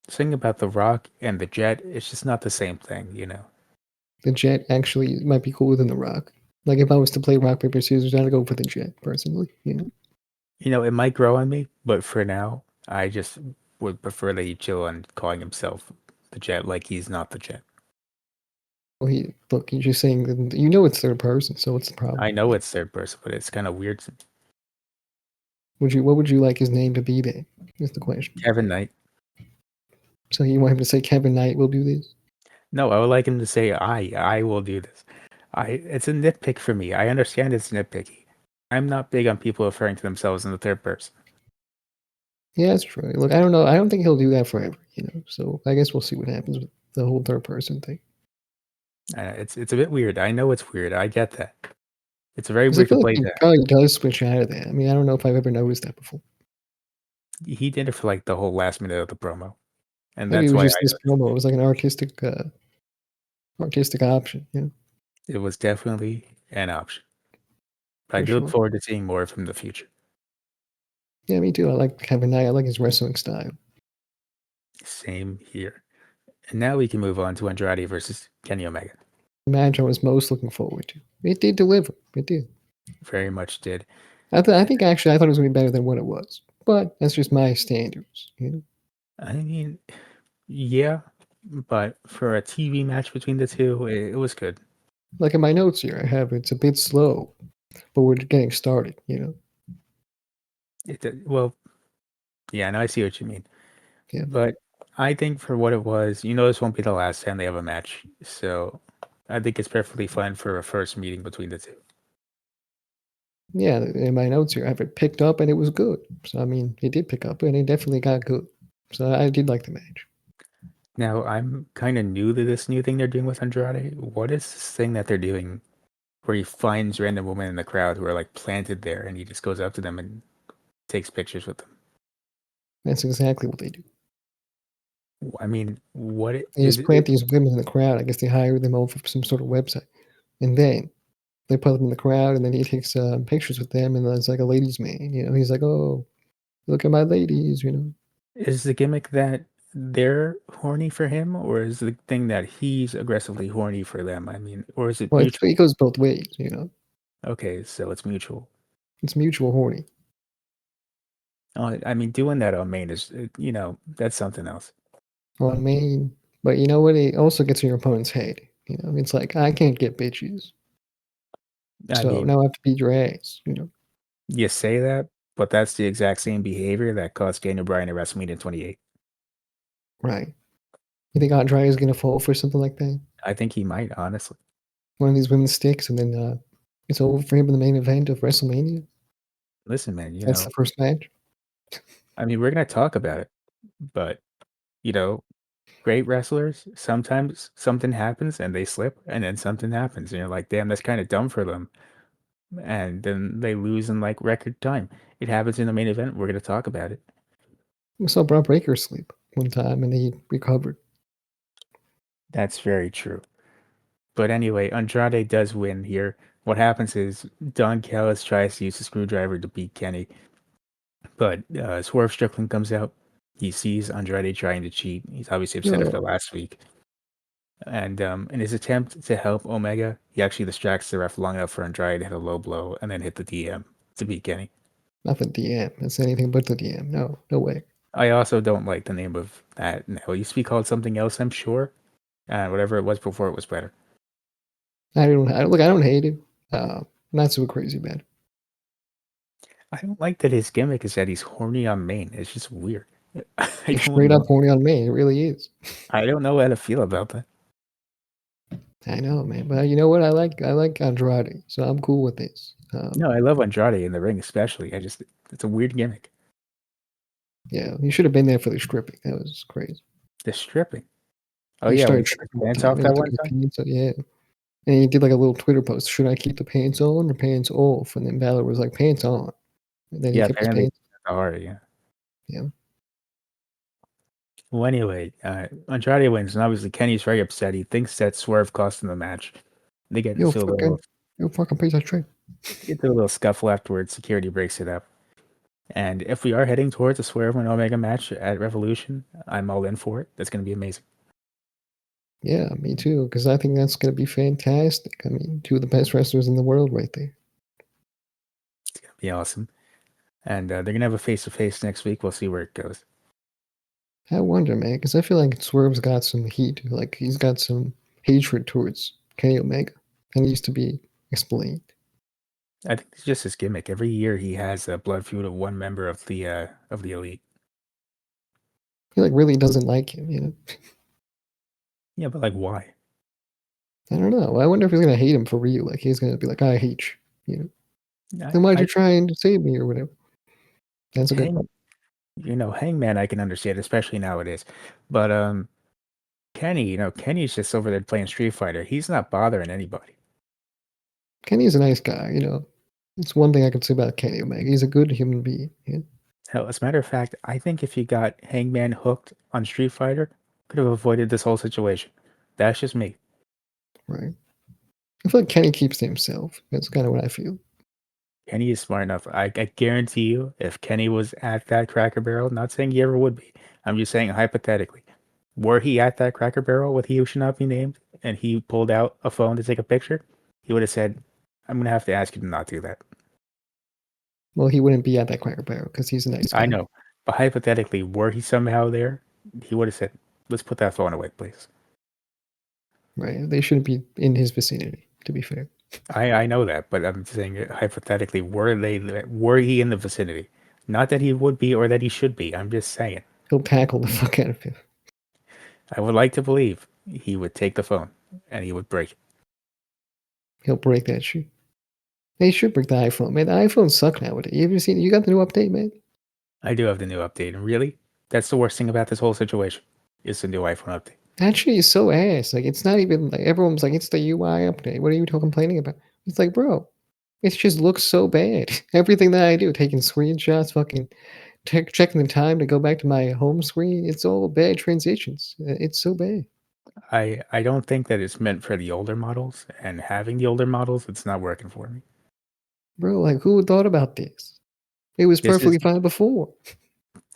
[SPEAKER 1] the thing about The Rock and the Jet, it's just not the same thing, you know?
[SPEAKER 2] The Jet actually might be cooler than The Rock. Like if I was to play rock paper scissors, I'd go for the Jet personally. You know,
[SPEAKER 1] You know, it might grow on me, but for now, I just would prefer that he chill on calling himself the Jet like he's not the Jet.
[SPEAKER 2] well, he look. He's just saying that you know it's third person. So what's the problem?
[SPEAKER 1] I know it's third person, but it's kind of weird.
[SPEAKER 2] Would you? What would you like his name to be? Then is the question.
[SPEAKER 1] Kevin Knight.
[SPEAKER 2] So you want him to say Kevin Knight will do this?
[SPEAKER 1] No, I would like him to say, I will do this. It's a nitpick for me. I understand it's nitpicky. I'm not big on people referring to themselves in the third person.
[SPEAKER 2] Yeah, that's true. Look, I don't know. I don't think he'll do that forever. You know, so I guess we'll see what happens with the whole third person thing.
[SPEAKER 1] It's a bit weird. I know it's weird. I get that. It's very
[SPEAKER 2] Because I
[SPEAKER 1] weird to
[SPEAKER 2] feel like
[SPEAKER 1] play
[SPEAKER 2] he
[SPEAKER 1] that.
[SPEAKER 2] probably does switch out of that. I mean, I don't know if I've ever noticed that before.
[SPEAKER 1] He did it for like the whole last minute of the promo, and
[SPEAKER 2] Maybe it
[SPEAKER 1] that's
[SPEAKER 2] was
[SPEAKER 1] why
[SPEAKER 2] just
[SPEAKER 1] I
[SPEAKER 2] this
[SPEAKER 1] noticed.
[SPEAKER 2] promo. It was like an artistic option. You know,
[SPEAKER 1] It was definitely an option. But I
[SPEAKER 2] for
[SPEAKER 1] do look
[SPEAKER 2] sure.
[SPEAKER 1] forward to seeing more of him in the future.
[SPEAKER 2] Yeah, me too. I like Kevin Knight. I like his wrestling style.
[SPEAKER 1] Same here. And now we can move on to Andrade versus Kenny Omega.
[SPEAKER 2] The match I was most looking forward to. It did deliver. It did.
[SPEAKER 1] Very much did.
[SPEAKER 2] I think actually I thought it was going to be better than what it was. But that's just my standards. You know,
[SPEAKER 1] I mean, yeah, but for a TV match between the two, it was good.
[SPEAKER 2] like in my notes here, I have it's a bit slow, but we're getting started. You know,
[SPEAKER 1] Well, yeah, no, I see what you mean.
[SPEAKER 2] yeah.
[SPEAKER 1] But I think for what it was, this won't be the last time they have a match. So I think it's perfectly fine for a first meeting between the two.
[SPEAKER 2] Yeah, in my notes here, I have it picked up and it was good. So I mean, it did pick up and it definitely got good. So I did like the match.
[SPEAKER 1] Now, I'm kind of new to this new thing they're doing with Andrade. What is this thing that they're doing where he finds random women in the crowd who are like planted there and he just goes up to them and takes pictures with them?
[SPEAKER 2] That's exactly what they do.
[SPEAKER 1] I mean,
[SPEAKER 2] They
[SPEAKER 1] is
[SPEAKER 2] just plant these women in the crowd. I guess they hire them over some sort of website, and then they put them in the crowd, and then he takes pictures with them, and it's like a ladies' man. You know, he's like, "Oh, look at my ladies," you know.
[SPEAKER 1] is the gimmick that they're horny for him, or is the thing that he's aggressively horny for them? I mean, or is it
[SPEAKER 2] Well,
[SPEAKER 1] mutual?
[SPEAKER 2] it goes both ways. You know,
[SPEAKER 1] Okay, so it's mutual.
[SPEAKER 2] it's mutual horny
[SPEAKER 1] I mean, doing that on main is, that's something else.
[SPEAKER 2] on main, but you know what? It also gets in your opponent's head. You know, it's like I can't get bitches,
[SPEAKER 1] I
[SPEAKER 2] so
[SPEAKER 1] mean,
[SPEAKER 2] now I have to beat your ass. You know,
[SPEAKER 1] you say that, but that's the exact same behavior that caused Daniel Bryan at WrestleMania 28.
[SPEAKER 2] right? You think Andrade is gonna fall for something like that?
[SPEAKER 1] I think he might, honestly.
[SPEAKER 2] One of these women sticks, and then it's over for him in the main event of WrestleMania.
[SPEAKER 1] Listen, man,
[SPEAKER 2] That's the first match.
[SPEAKER 1] I mean, we're gonna talk about it, but you know, great wrestlers, sometimes something happens and they slip, and then something happens, and you're like, damn, that's kind of dumb for them. And then they lose in like record time. It happens in the main event. We're gonna talk about it.
[SPEAKER 2] We saw Bron Breakker sleep one time, and he recovered.
[SPEAKER 1] That's very true. But anyway, Andrade does win here. What happens is Don Callis tries to use the screwdriver to beat Kenny, but Swerve Strickland comes out. He sees Andrade trying to cheat. He's obviously upset after
[SPEAKER 2] Oh,
[SPEAKER 1] last week. And in his attempt to help Omega, he actually distracts the ref long enough for Andrade to hit a low blow and then hit the DM to beat Kenny.
[SPEAKER 2] not the DM. That's anything but the DM. No, no way.
[SPEAKER 1] I also don't like the name of that now. It used to be called something else, I'm sure. Whatever it was before, it was better.
[SPEAKER 2] Look. I don't hate it. Not so crazy bad.
[SPEAKER 1] I don't like that his gimmick is that he's horny on main. It's just weird. I
[SPEAKER 2] He's
[SPEAKER 1] don't
[SPEAKER 2] straight up
[SPEAKER 1] know.
[SPEAKER 2] horny on me. It really is.
[SPEAKER 1] I don't know how to feel about that.
[SPEAKER 2] I know, man. But you know what? I like Andrade, so I'm cool with this.
[SPEAKER 1] No, I love Andrade in the ring, especially. It's a weird gimmick.
[SPEAKER 2] Yeah, he should have been there for the stripping. That was crazy.
[SPEAKER 1] The stripping. Oh
[SPEAKER 2] He
[SPEAKER 1] yeah, when he
[SPEAKER 2] started
[SPEAKER 1] took his
[SPEAKER 2] stripping one
[SPEAKER 1] pants
[SPEAKER 2] time,
[SPEAKER 1] off
[SPEAKER 2] and he
[SPEAKER 1] that
[SPEAKER 2] took
[SPEAKER 1] one
[SPEAKER 2] his
[SPEAKER 1] time.
[SPEAKER 2] pants. Yeah, And he did like a little Twitter post. Should I keep the pants on or pants off? And then Balor was like, pants on. And then he
[SPEAKER 1] Yeah,
[SPEAKER 2] kept his
[SPEAKER 1] apparently
[SPEAKER 2] pants.
[SPEAKER 1] it's hard. Yeah.
[SPEAKER 2] Yeah.
[SPEAKER 1] Well, anyway, Andrade wins, and obviously Kenny's very upset. He thinks that Swerve cost him the match. They get
[SPEAKER 2] Yo,
[SPEAKER 1] into a little,
[SPEAKER 2] fucking, yo, fucking piece of shit.
[SPEAKER 1] they get into a little scuffle afterwards. Security breaks it up. And if we are heading towards a Swerve and Omega match at Revolution, I'm all in for it. That's going to be amazing.
[SPEAKER 2] Yeah, me too. Because I think that's gonna be fantastic. I mean, two of the best wrestlers in the world, right there.
[SPEAKER 1] It's going to be awesome. And they're going to have a face to face next week. We'll see where it goes.
[SPEAKER 2] I wonder, man, because I feel like Swerve's got some heat. Like he's got some hatred towards Kenny Omega. That needs to be explained.
[SPEAKER 1] I think it's just his gimmick. Every year he has a blood feud of one member of the elite.
[SPEAKER 2] He like really doesn't like him, you know.
[SPEAKER 1] Yeah, but like why?
[SPEAKER 2] I don't know. I wonder if he's gonna hate him for real. Like he's gonna be like, I hate you. You know.
[SPEAKER 1] I,
[SPEAKER 2] Then why'd you
[SPEAKER 1] I
[SPEAKER 2] try and save me or whatever? That's a good
[SPEAKER 1] Hang,
[SPEAKER 2] point.
[SPEAKER 1] Hangman I can understand, especially nowadays. But Kenny, Kenny's just over there playing Street Fighter. He's not bothering anybody.
[SPEAKER 2] Kenny's a nice guy, you know. It's one thing I can say about Kenny Omega. He's a good human being. Yeah?
[SPEAKER 1] Hell, as a matter of fact, I think if you got Hangman hooked on Street Fighter, could have avoided this whole situation. That's just me.
[SPEAKER 2] Right. I feel like Kenny keeps to himself. That's kind of what I feel.
[SPEAKER 1] Kenny is smart enough. I guarantee you, if Kenny was at that Cracker Barrel, not saying he ever would be, I'm just saying hypothetically, were he at that Cracker Barrel with He Who Should Not Be Named, and he pulled out a phone to take a picture, he would have said, "I'm gonna have to ask you to not do that."
[SPEAKER 2] Well, he wouldn't be at that Cracker Barrel because he's a nice
[SPEAKER 1] I
[SPEAKER 2] guy.
[SPEAKER 1] know, but hypothetically, were he somehow there, he would have said, "Let's put that phone away, please."
[SPEAKER 2] Right. They shouldn't be in his vicinity, to be fair.
[SPEAKER 1] I know that, but I'm saying hypothetically, were he in the vicinity? Not that he would be or that he should be. I'm just saying.
[SPEAKER 2] He'll tackle the fuck out of him.
[SPEAKER 1] I would like to believe he would take the phone and he would break it.
[SPEAKER 2] He'll break that shit. They should break the iPhone, man. The iPhones suck nowadays. You ever seen? You got the new update, man?
[SPEAKER 1] I do have the new update, and really, that's the worst thing about this whole situation. Is the new iPhone update.
[SPEAKER 2] That shit is so ass. Like it's not even like everyone's like it's the UI update. What are you complaining about? It's like, bro, it just looks so bad. Everything that I do, taking screenshots, fucking checking the time to go back to my home screen, it's all bad transitions. It's so bad,
[SPEAKER 1] I don't think that it's meant for the older models, and having the older models, it's not working for me.
[SPEAKER 2] bro. Like who would thought about this? It was
[SPEAKER 1] This is
[SPEAKER 2] perfectly fine before.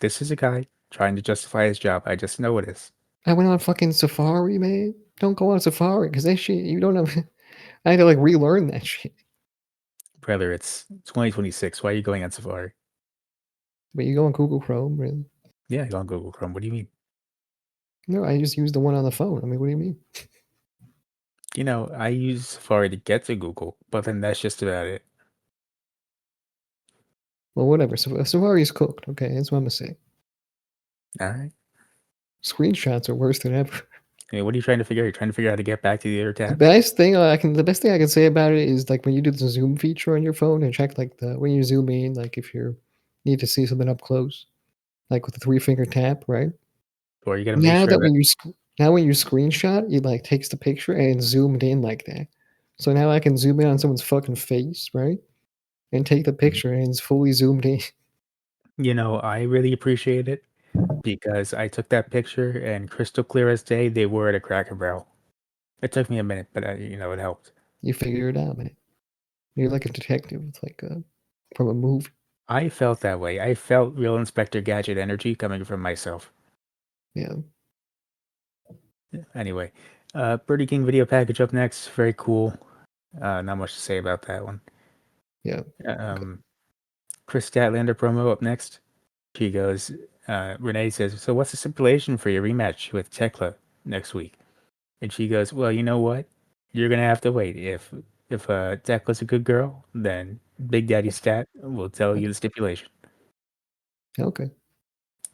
[SPEAKER 1] this is a guy trying to justify his job. I just know it is.
[SPEAKER 2] I went on fucking Safari, man. Don't go on Safari because that shit you don't have. I had to like relearn that shit.
[SPEAKER 1] Brother, it's 2026. Why are you going on Safari?
[SPEAKER 2] But you go on Google Chrome, really?
[SPEAKER 1] Yeah, go on Google Chrome. What do you mean?
[SPEAKER 2] No, I just use the one on the phone. I mean, what do you mean?
[SPEAKER 1] I use Safari to get to Google, but then that's just about it.
[SPEAKER 2] Well, whatever. So Safari's cooked. Okay, that's what I'm gonna say.
[SPEAKER 1] All right.
[SPEAKER 2] Screenshots are worse than ever.
[SPEAKER 1] I mean, what are you trying to figure out? You're trying to figure out how to get back to the other
[SPEAKER 2] The
[SPEAKER 1] tabs?
[SPEAKER 2] best thing I can say about it is like when you do the zoom feature on your phone and check like the when you zoom in, like if you need to see something up close, like with the 3 finger tap, right?
[SPEAKER 1] Or you got to make
[SPEAKER 2] Now
[SPEAKER 1] sure
[SPEAKER 2] that
[SPEAKER 1] that
[SPEAKER 2] when you screenshot, it like takes the picture and zoomed in like that. So now I can zoom in on someone's fucking face, right? And take the picture and it's fully zoomed in.
[SPEAKER 1] I really appreciate it because I took that picture and crystal clear as day, they were at a Cracker Barrel. It took me a minute, but it helped.
[SPEAKER 2] You figure it out, man. You're like a detective. It's like from a movie.
[SPEAKER 1] I felt that way. I felt real Inspector Gadget energy coming from myself.
[SPEAKER 2] Yeah,
[SPEAKER 1] Anyway, Birdie King video package up next. Very cool. Not much to say about that one.
[SPEAKER 2] yeah. Okay.
[SPEAKER 1] Um, Chris Statlander promo up next. She goes, Renee says, "So what's the stipulation for your rematch with Tekla next week?" And she goes, "Well, you know what? You're gonna have to wait. If Tekla's a good girl, then Big Daddy Stat will tell you the stipulation."
[SPEAKER 2] Okay.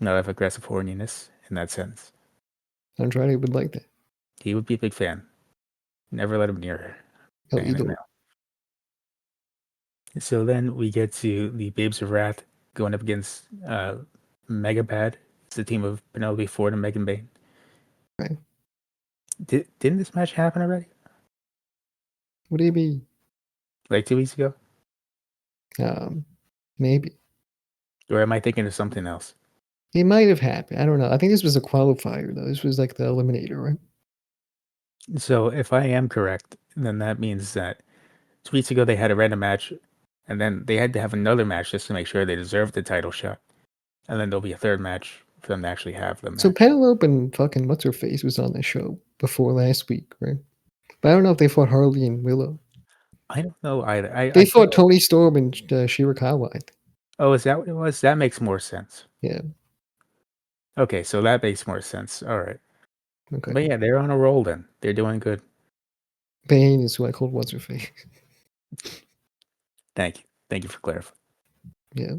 [SPEAKER 1] Not have aggressive horniness in that sense.
[SPEAKER 2] Andrade would like that.
[SPEAKER 1] He would be a big fan. Never let him near her.
[SPEAKER 2] Oh,
[SPEAKER 1] Saying it
[SPEAKER 2] either way.
[SPEAKER 1] now. So then we get to the Babes of Wrath going up against Mega Bad. It's the team of Penelope Ford and Megan Bayne.
[SPEAKER 2] Right.
[SPEAKER 1] Didn't this match happen already?
[SPEAKER 2] What do you mean?
[SPEAKER 1] Like 2 weeks ago?
[SPEAKER 2] Maybe.
[SPEAKER 1] Or am I thinking of something else?
[SPEAKER 2] It might have happened. I don't know. I think this was a qualifier though. This was like the eliminator, right?
[SPEAKER 1] So if I am correct, then that means that 2 weeks ago they had a random match, and then they had to have another match just to make sure they deserved the title shot. And then there'll be a third match for them to actually have the
[SPEAKER 2] So
[SPEAKER 1] match.
[SPEAKER 2] Penelope and fucking what's her face was on the show before last week, right? But I don't know if they fought Harley and Willow.
[SPEAKER 1] I don't know either. I
[SPEAKER 2] They
[SPEAKER 1] feel
[SPEAKER 2] fought
[SPEAKER 1] like,
[SPEAKER 2] Tony Storm and Shirakawa. I think.
[SPEAKER 1] oh, is that what it was? That makes more sense.
[SPEAKER 2] Yeah.
[SPEAKER 1] Okay, so that makes more sense. All right.
[SPEAKER 2] Okay.
[SPEAKER 1] But yeah, they're on a roll then. They're doing good.
[SPEAKER 2] Bane is who I called what's her face.
[SPEAKER 1] Thank you. Thank you for clarifying.
[SPEAKER 2] Yeah.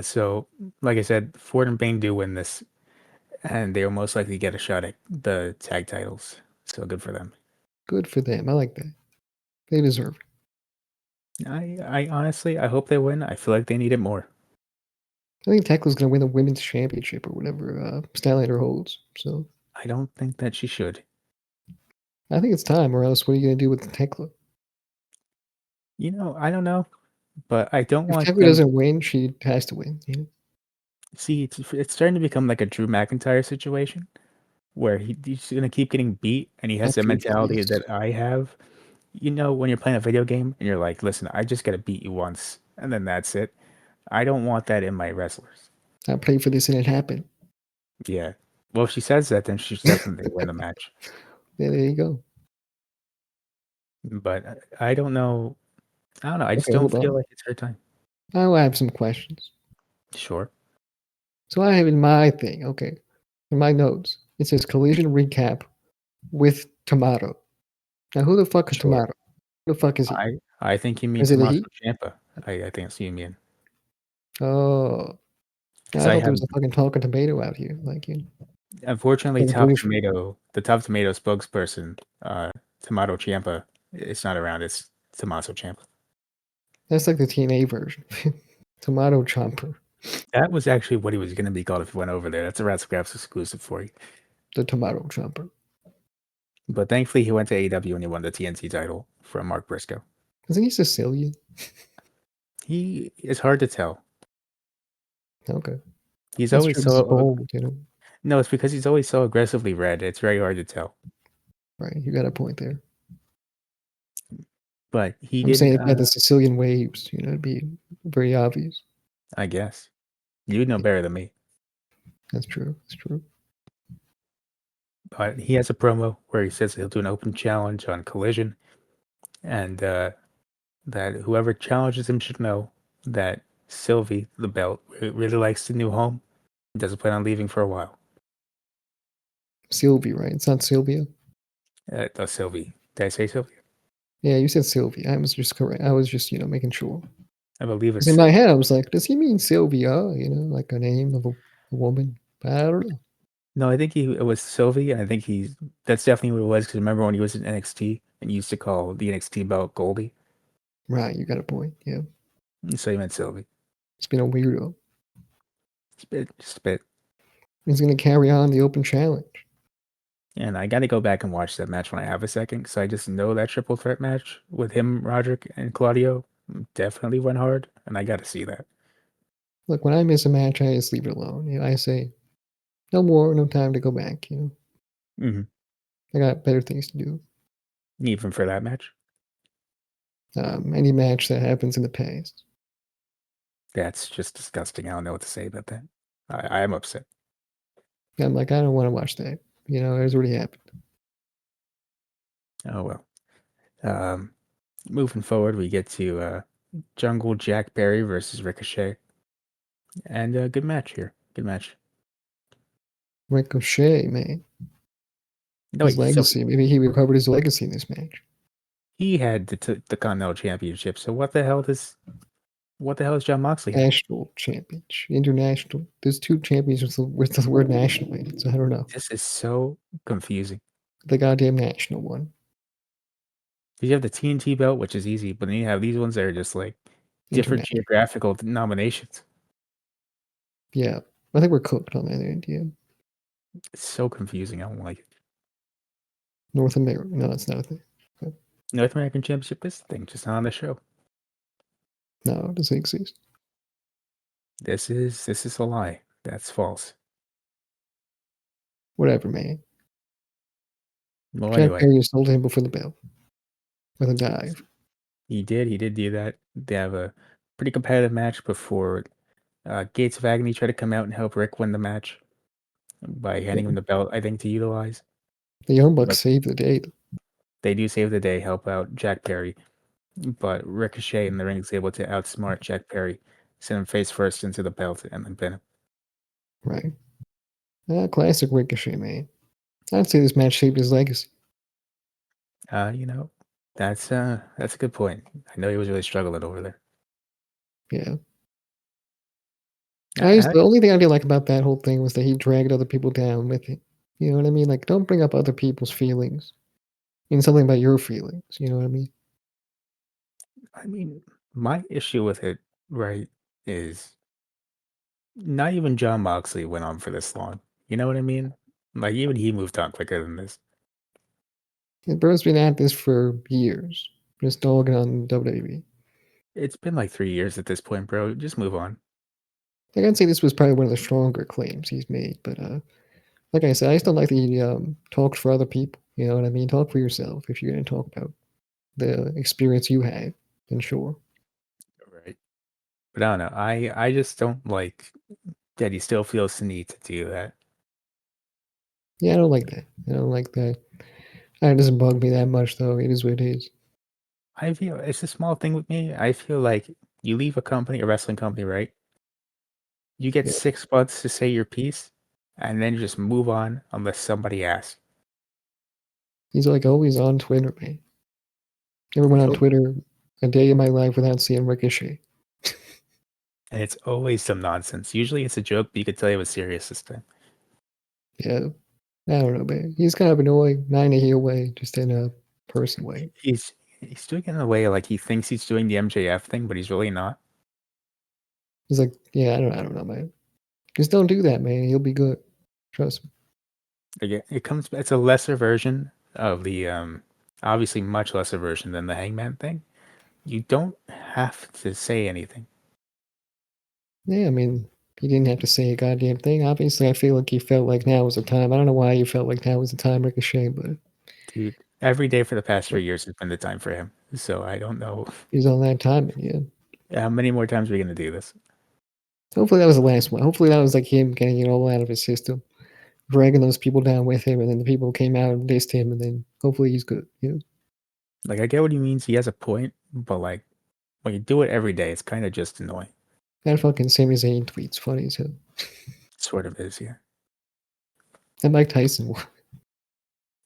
[SPEAKER 1] So, like I said, Ford and Bane do win this, and they'll most likely get a shot at the tag titles. So good for them.
[SPEAKER 2] Good for them. I like that. They deserve it.
[SPEAKER 1] I honestly, I hope they win. I feel like they need it more.
[SPEAKER 2] I think Tekla's gonna win the women's championship or whatever Statlander holds. So
[SPEAKER 1] I don't think that she should.
[SPEAKER 2] I think it's time, or else what are you gonna do with Tekla?
[SPEAKER 1] I don't know, but I don't
[SPEAKER 2] If
[SPEAKER 1] want
[SPEAKER 2] Tekla
[SPEAKER 1] them.
[SPEAKER 2] doesn't win, she has to win. You know?
[SPEAKER 1] See, it's starting to become like a Drew McIntyre situation where he's going to keep getting beat, and he
[SPEAKER 2] I
[SPEAKER 1] has the
[SPEAKER 2] feel that,
[SPEAKER 1] mentality
[SPEAKER 2] yes.
[SPEAKER 1] that I have. When you're playing a video game and you're like, listen, I just got to beat you once, and then that's it. I don't want that in my wrestlers.
[SPEAKER 2] I played for this and it happened.
[SPEAKER 1] Yeah. Well, if she says that, then she's definitely win the match.
[SPEAKER 2] Yeah, there you go.
[SPEAKER 1] But I don't know. I don't know. I just
[SPEAKER 2] Okay,
[SPEAKER 1] don't
[SPEAKER 2] hold
[SPEAKER 1] feel
[SPEAKER 2] on.
[SPEAKER 1] like it's her time.
[SPEAKER 2] Now I have some questions.
[SPEAKER 1] Sure.
[SPEAKER 2] So I have in my thing, okay, in my notes, it says collision recap with Tomato. Now who the fuck is
[SPEAKER 1] Sure.
[SPEAKER 2] Tomato? Who the fuck is he?
[SPEAKER 1] I think you mean
[SPEAKER 2] Is it a
[SPEAKER 1] Tommaso
[SPEAKER 2] he?
[SPEAKER 1] Ciampa. I think that's what you mean.
[SPEAKER 2] Oh,
[SPEAKER 1] Because
[SPEAKER 2] I
[SPEAKER 1] I
[SPEAKER 2] thought there
[SPEAKER 1] have,
[SPEAKER 2] was a fucking talking tomato out here. Like you
[SPEAKER 1] unfortunately,
[SPEAKER 2] like bullshit.
[SPEAKER 1] The Top Tomato spokesperson, Tomato Ciampa, it's not around. It's Tommaso Ciampa.
[SPEAKER 2] That's like the TNA version. Tomato chomper.
[SPEAKER 1] That was actually what he was going to be called if he went over there. That's a Wrassle Graps exclusive for you.
[SPEAKER 2] The tomato chomper.
[SPEAKER 1] But thankfully, he went to AEW and he won the TNT title from Mark Briscoe.
[SPEAKER 2] Isn't he Sicilian?
[SPEAKER 1] He is hard to tell.
[SPEAKER 2] Okay.
[SPEAKER 1] He's
[SPEAKER 2] That's
[SPEAKER 1] always
[SPEAKER 2] true. This is
[SPEAKER 1] so
[SPEAKER 2] bold, you know.
[SPEAKER 1] no, it's because he's always so aggressively red. It's very hard to tell.
[SPEAKER 2] Right. You got a point there.
[SPEAKER 1] But he
[SPEAKER 2] I'm
[SPEAKER 1] did,
[SPEAKER 2] saying if you had the Sicilian waves, it'd be very obvious.
[SPEAKER 1] I guess. You'd know better than me.
[SPEAKER 2] That's true. That's true.
[SPEAKER 1] But he has a promo where he says he'll do an open challenge on Collision, and that whoever challenges him should know that Sylvie, the belt, really likes the new home and doesn't plan on leaving for a while.
[SPEAKER 2] Sylvie, right? It's not Sylvia.
[SPEAKER 1] Sylvie. Did I say Sylvia?
[SPEAKER 2] Yeah, you said Sylvie. I was just correct. I was just, making sure.
[SPEAKER 1] I believe it's
[SPEAKER 2] Because in my
[SPEAKER 1] Sylvie.
[SPEAKER 2] head, I was like, does he mean Sylvia? Like a name of a woman? But I don't know.
[SPEAKER 1] No, I think it was Sylvie, and I think that's definitely what it was. Because remember when he was in NXT and he used to call the NXT belt Goldie,
[SPEAKER 2] Right, you got a point. Yeah.
[SPEAKER 1] so he meant Sylvie.
[SPEAKER 2] It's been a weirdo.
[SPEAKER 1] Just a bit.
[SPEAKER 2] He's going to carry on the open challenge.
[SPEAKER 1] And I got to go back and watch that match when I have a second, because I just know that triple threat match with him, Roderick, and Claudio definitely went hard, and I got to see that.
[SPEAKER 2] Look, when I miss a match, I just leave it alone. I say, no more, no time to go back.
[SPEAKER 1] Hmm.
[SPEAKER 2] I got better things to do.
[SPEAKER 1] Even for that match,
[SPEAKER 2] Any match that happens in the past.
[SPEAKER 1] that's just disgusting. I don't know what to say about that. I am upset.
[SPEAKER 2] I'm like, I don't want to watch that. It's already happened.
[SPEAKER 1] Oh well. Um, Moving forward, we get to Jungle Jack Perry versus Ricochet, and a good match here. Good match.
[SPEAKER 2] Ricochet, man.
[SPEAKER 1] No,
[SPEAKER 2] His
[SPEAKER 1] wait. So
[SPEAKER 2] legacy. Maybe he recovered his legacy in this match.
[SPEAKER 1] he had the Continental Championship. So what the hell does John Moxley have?
[SPEAKER 2] National championship. International. There's two champions with the word national in it, so I don't know.
[SPEAKER 1] This is so confusing.
[SPEAKER 2] The goddamn national one.
[SPEAKER 1] You have the TNT belt, which is easy, but then you have these ones that are just like different
[SPEAKER 2] International.
[SPEAKER 1] geographical denominations.
[SPEAKER 2] Yeah. I think we're cooked on that end, yeah.
[SPEAKER 1] It's so confusing. I don't like it.
[SPEAKER 2] North America. No, it's not a thing.
[SPEAKER 1] North American Championship is a thing, just not on the show.
[SPEAKER 2] No, it doesn't exist.
[SPEAKER 1] This is a lie. That's false.
[SPEAKER 2] Whatever, man.
[SPEAKER 1] Well,
[SPEAKER 2] Jack
[SPEAKER 1] anyway,
[SPEAKER 2] Perry stole him before the bell with a dive.
[SPEAKER 1] he did do that. They have a pretty competitive match before Gates of Agony tried to come out and help Rick win the match by handing him
[SPEAKER 2] Yeah.
[SPEAKER 1] the belt, I think, to utilize.
[SPEAKER 2] The Young Bucks
[SPEAKER 1] But
[SPEAKER 2] saved the day.
[SPEAKER 1] they do save the day, help out Jack Perry. But Ricochet in the ring is able to outsmart Jack Perry, send him face first into the belt, and then pin him.
[SPEAKER 2] Right. Classic Ricochet, man. I'd say this match shaped his legacy.
[SPEAKER 1] You know, that's a good point. I know he was really struggling over there.
[SPEAKER 2] Yeah.
[SPEAKER 1] I,
[SPEAKER 2] The only thing I didn't like about that whole thing was that he dragged other people down with it. You know what I mean? Like, don't bring up other people's feelings in something about your feelings. You know what I mean?
[SPEAKER 1] I mean, my issue with it, right, is not even John Moxley went on for this long. You know what I mean? Like even he moved on quicker than this.
[SPEAKER 2] And bro's been at this for years, just dogging on WWE.
[SPEAKER 1] It's been like 3 years at this point, bro. Just move on.
[SPEAKER 2] Like, I'd say this was probably one of the stronger claims he's made, but like I said, I still like that he talked for other people. You know what I mean? Talk for yourself if you're going to talk about the experience you had, then sure.
[SPEAKER 1] Right. But I don't know. I just don't like that he still feels the need to do that.
[SPEAKER 2] Yeah, I don't like that. I don't like that. It doesn't bug me that much, though. It is what it is.
[SPEAKER 1] I feel it's a small thing with me. I feel like you leave a company, a wrestling company, right? You get
[SPEAKER 2] Yeah.
[SPEAKER 1] 6 months to say your piece, and then you just move on unless somebody asks.
[SPEAKER 2] He's like always on Twitter, man. Never went on
[SPEAKER 1] Oh,
[SPEAKER 2] Twitter a day in my life without seeing Ricochet.
[SPEAKER 1] and it's always some nonsense. Usually it's a joke, but you could tell it was serious this time.
[SPEAKER 2] Yeah. I don't know, man. He's kind of annoying, not in a heel way, just in a person way.
[SPEAKER 1] He's doing it in a way like he thinks he's doing the MJF thing, but he's really not.
[SPEAKER 2] He's like, yeah, I don't know, man. Just don't do that, man. He'll be good. Trust me.
[SPEAKER 1] Like it's a lesser version of the obviously much lesser version than the Hangman thing. You don't have to say anything.
[SPEAKER 2] Yeah, I mean, he didn't have to say a goddamn thing. Obviously, I feel like he felt like now was the time. I don't know why he felt like now was the time, Ricochet, but
[SPEAKER 1] Dude, every day for the past 3 years has been the time for him. So I don't know
[SPEAKER 2] he's on that timing, yeah.
[SPEAKER 1] how many more times we're gonna do this.
[SPEAKER 2] Hopefully that was the last one. Hopefully that was like him getting it all out of his system, dragging those people down with him, and then the people came out and dissed him, and then hopefully he's good. You know,
[SPEAKER 1] Like I get what he means, he has a point, but like when you do it every day, it's kind of just annoying.
[SPEAKER 2] that fucking Sami Zayn tweet's funny as hell.
[SPEAKER 1] Sort of is, yeah.
[SPEAKER 2] And Mike Tyson one.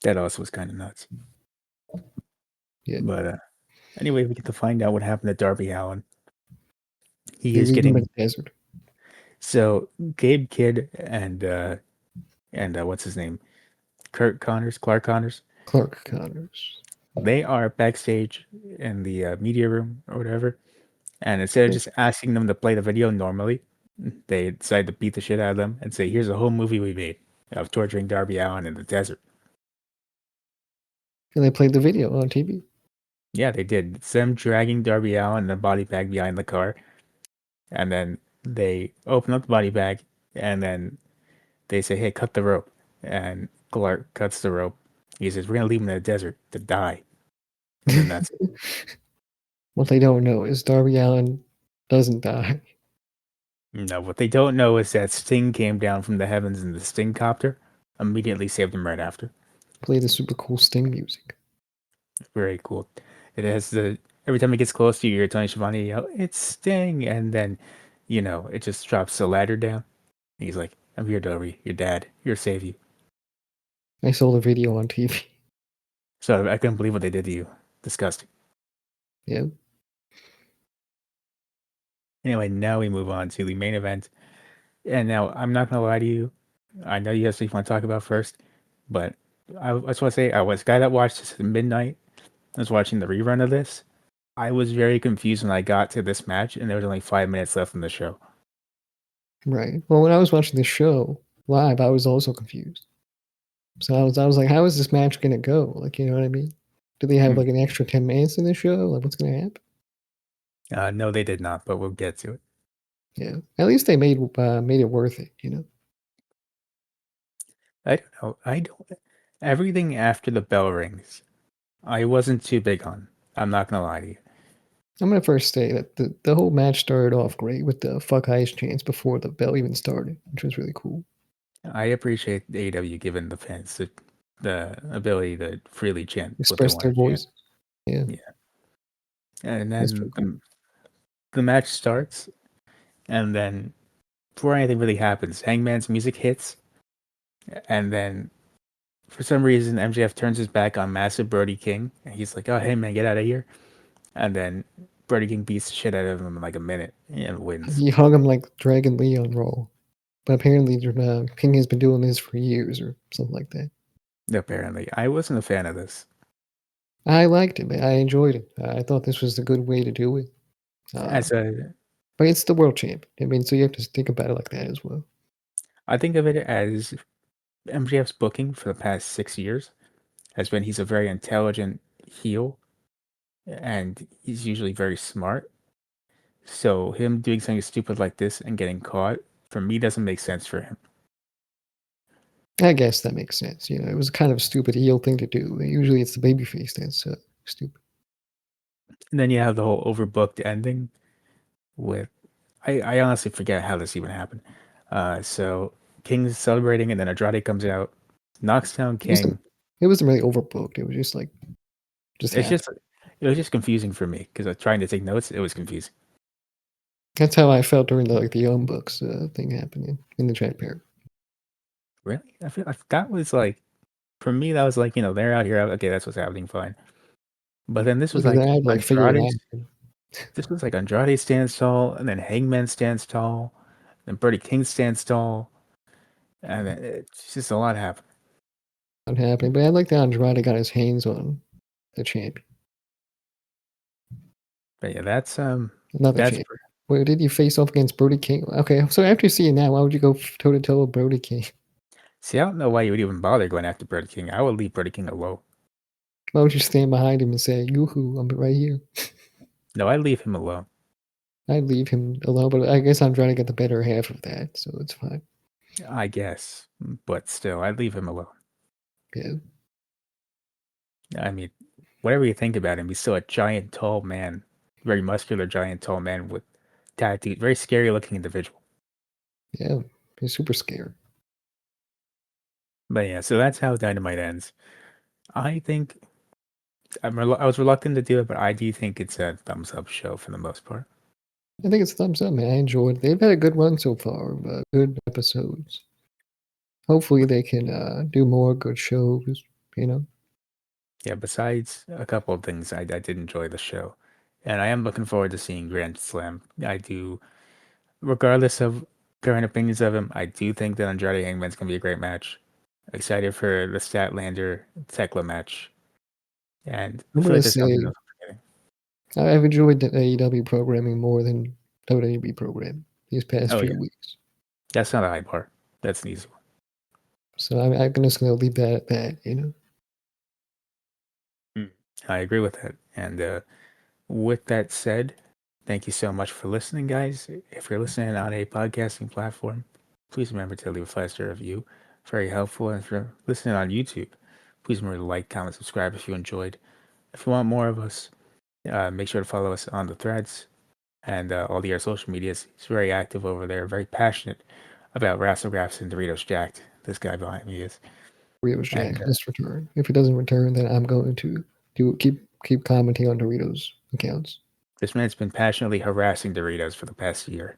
[SPEAKER 1] That also was kind of nuts.
[SPEAKER 2] Yeah,
[SPEAKER 1] But anyway, we get to find out what happened to Darby Allin. He
[SPEAKER 2] they
[SPEAKER 1] is
[SPEAKER 2] leave him in
[SPEAKER 1] getting
[SPEAKER 2] the desert.
[SPEAKER 1] so Gabe Kidd and what's his name? Clark Connors.
[SPEAKER 2] Clark Connors.
[SPEAKER 1] They are backstage in the media room or whatever, and instead of just asking them to play the video normally, they decide to beat the shit out of them and say, "Here's a whole movie we made of torturing Darby Allin in the desert."
[SPEAKER 2] And they played the video on TV.
[SPEAKER 1] Yeah, they did. It's them dragging Darby Allin in a body bag behind the car, and then they open up the body bag, and then they say, "Hey, cut the rope," and Clark cuts the rope. He says, "We're gonna leave him in the desert to die," and then that's it.
[SPEAKER 2] What they don't know is Darby Allin doesn't die.
[SPEAKER 1] No, what they don't know is that Sting came down from the heavens in the Sting copter, immediately saved him right after.
[SPEAKER 2] Play the super cool Sting music.
[SPEAKER 1] Very cool. It has the every time it gets close to you, you're Tony Schiavone yell, "It's Sting," and then, it just drops the ladder down. He's like, "I'm here, Darby. Your dad. Here to save you."
[SPEAKER 2] I saw the video on TV.
[SPEAKER 1] So I couldn't believe what they did to you. Disgusting.
[SPEAKER 2] Yeah.
[SPEAKER 1] Anyway, now we move on to the main event. And now I'm not gonna lie to you. I know you have stuff you want to talk about first, but I just want to say I was a guy that watched this at midnight. I was watching the rerun of this. I was very confused when I got to this match, and there was only 5 minutes left in the show.
[SPEAKER 2] Right. Well, when I was watching the show live, I was also confused. So I was like, how is this match gonna go? Like, you know what I mean? Do they have
[SPEAKER 1] Mm.
[SPEAKER 2] like an extra 10 minutes in the show? Like, what's gonna happen?
[SPEAKER 1] No, they did not, but we'll get to it.
[SPEAKER 2] Yeah, at least they made it worth it. You know,
[SPEAKER 1] I don't know. I don't. Everything after the bell rings, I wasn't too big on. I'm not gonna lie to you.
[SPEAKER 2] I'm gonna first say that the whole match started off great with the fuck ice chants before the bell even started, which was really cool.
[SPEAKER 1] I appreciate AEW giving the fans the ability to freely chant what they
[SPEAKER 2] Express
[SPEAKER 1] want
[SPEAKER 2] their
[SPEAKER 1] to chant.
[SPEAKER 2] voice. Yeah,
[SPEAKER 1] Yeah, and
[SPEAKER 2] that's
[SPEAKER 1] then
[SPEAKER 2] pretty cool.
[SPEAKER 1] the match starts, and then before anything really happens, Hangman's music hits, and then for some reason MJF turns his back on massive Brody King, and he's like, "Oh, hey man, get out of here!" And then Brody King beats the shit out of him in like a minute and wins.
[SPEAKER 2] He hung him like Dragon Lee on Raw, but apparently Ping has been doing this for years or something like that.
[SPEAKER 1] Apparently, I wasn't a fan of this.
[SPEAKER 2] I liked it, man. I enjoyed it. I thought this was a good way to do it. Uh,
[SPEAKER 1] As a,
[SPEAKER 2] but it's the world champ. I mean, so you have to think about it like that as well.
[SPEAKER 1] I think of it as MJF's booking for the past 6 years has been he's a very intelligent heel, and he's usually very smart. So him doing something stupid like this and getting caught for me doesn't make sense for him.
[SPEAKER 2] I guess that makes sense. You know, it was kind of a stupid heel thing to do. Usually, it's the babyface that's stupid.
[SPEAKER 1] And then you have the whole overbooked ending with I honestly forget how this even happened. So King's celebrating, and then Andrade comes out, knocks down
[SPEAKER 2] It wasn't.
[SPEAKER 1] King.
[SPEAKER 2] It wasn't really overbooked. It was just like just
[SPEAKER 1] It's
[SPEAKER 2] happened.
[SPEAKER 1] just it was just confusing for me because I was trying to take notes. It was confusing.
[SPEAKER 2] That's how I felt during the Young Bucks thing happening in the chat pair.
[SPEAKER 1] Really, I feel like that was like for me that was like they're out here. Okay, that's what's happening. Fine. But then this was
[SPEAKER 2] Because I
[SPEAKER 1] like
[SPEAKER 2] had to like figure it
[SPEAKER 1] Andrade's.
[SPEAKER 2] out.
[SPEAKER 1] This was like Andrade stands tall, and then Hangman stands tall, then Brody King stands tall, and then it's just a lot happened.
[SPEAKER 2] Not happening. But I like that Andrade got his hands on the champion,
[SPEAKER 1] But yeah,
[SPEAKER 2] another
[SPEAKER 1] that's
[SPEAKER 2] champion. Where did you face off against Brody King? Okay, so after you see it now, why would you go toe to toe with Brody King?
[SPEAKER 1] see. I don't know why you would even bother going after Brody King. I would leave Brody King alone.
[SPEAKER 2] Why would you stand behind him and say, "Yoo-hoo, I'm right here"?
[SPEAKER 1] No, I leave him alone.
[SPEAKER 2] I'd leave him alone, but I guess I'm trying to get the better half of that, so it's fine.
[SPEAKER 1] I guess, but still, I leave him alone.
[SPEAKER 2] Yeah,
[SPEAKER 1] I mean, whatever you think about him, he's still a giant, tall man, very muscular, giant, tall man with tattoos. Very scary looking individual.
[SPEAKER 2] yeah, he's super scared.
[SPEAKER 1] But yeah, so that's how Dynamite ends. I think I was reluctant to do it, but I do think it's a thumbs up show for the most part.
[SPEAKER 2] I think it's a thumbs up, man. I enjoyed it. They've had a good run so far, good episodes. Hopefully, they can do more good shows. You know,
[SPEAKER 1] Yeah, besides a couple of things, I did enjoy the show. And I am looking forward to seeing Grand Slam. I do, regardless of current opinions of him, I do think that Andrade Hangman's going to be a great match. Excited for the Statlander Tekla match. And I
[SPEAKER 2] I'm
[SPEAKER 1] feel like
[SPEAKER 2] gonna
[SPEAKER 1] there's something
[SPEAKER 2] say
[SPEAKER 1] else I'm forgetting.
[SPEAKER 2] I've enjoyed the AEW programming more than WWE programming these past
[SPEAKER 1] Oh,
[SPEAKER 2] few
[SPEAKER 1] yeah.
[SPEAKER 2] weeks.
[SPEAKER 1] That's not a high bar. That's an easy one.
[SPEAKER 2] So I'm just gonna leave that at that. You know,
[SPEAKER 1] Mm. I agree with that. And with that said, thank you so much for listening, guys. If you're listening on a podcasting platform, please remember to leave a 5-star review. Very helpful. And if you're listening on YouTube, please remember to like, comment, subscribe if you enjoyed. If you want more of us, make sure to follow us on the threads and all the other social medias. He's very active over there, very passionate about Wrassle Graps and Doritos Jacked. This guy behind me is.
[SPEAKER 2] Doritos
[SPEAKER 1] And
[SPEAKER 2] Jack must return. If it doesn't return, then I'm going to keep commenting on Doritos accounts.
[SPEAKER 1] this man's been passionately harassing Doritos for the past year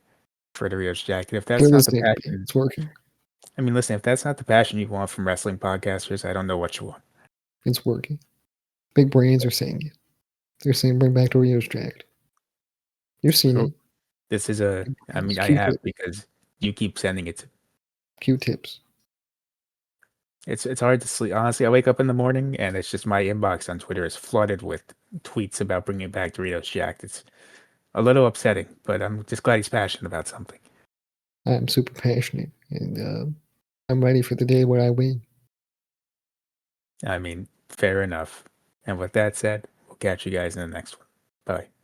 [SPEAKER 1] for Doritos Jacked. And if
[SPEAKER 2] They're
[SPEAKER 1] that's not the
[SPEAKER 2] listening to me.
[SPEAKER 1] passion,
[SPEAKER 2] It's working.
[SPEAKER 1] I mean, listen, if that's not the passion you want from wrestling podcasters, I don't know what you want.
[SPEAKER 2] It's working. Big brands are saying it. They're saying bring back Doritos Jacked. You've seen
[SPEAKER 1] For-
[SPEAKER 2] it.
[SPEAKER 1] This is I mean, I have
[SPEAKER 2] Q-tip,
[SPEAKER 1] because you keep sending it.
[SPEAKER 2] Q-tips.
[SPEAKER 1] It's hard to sleep. Honestly, I wake up in the morning and it's just my inbox on Twitter is flooded with tweets about bringing back Doritos Jacked. It's a little upsetting, but I'm just glad he's passionate about something.
[SPEAKER 2] I'm super passionate, and I'm ready for the day where I win.
[SPEAKER 1] I mean, fair enough. And with that said, we'll catch you guys in the next one. Bye.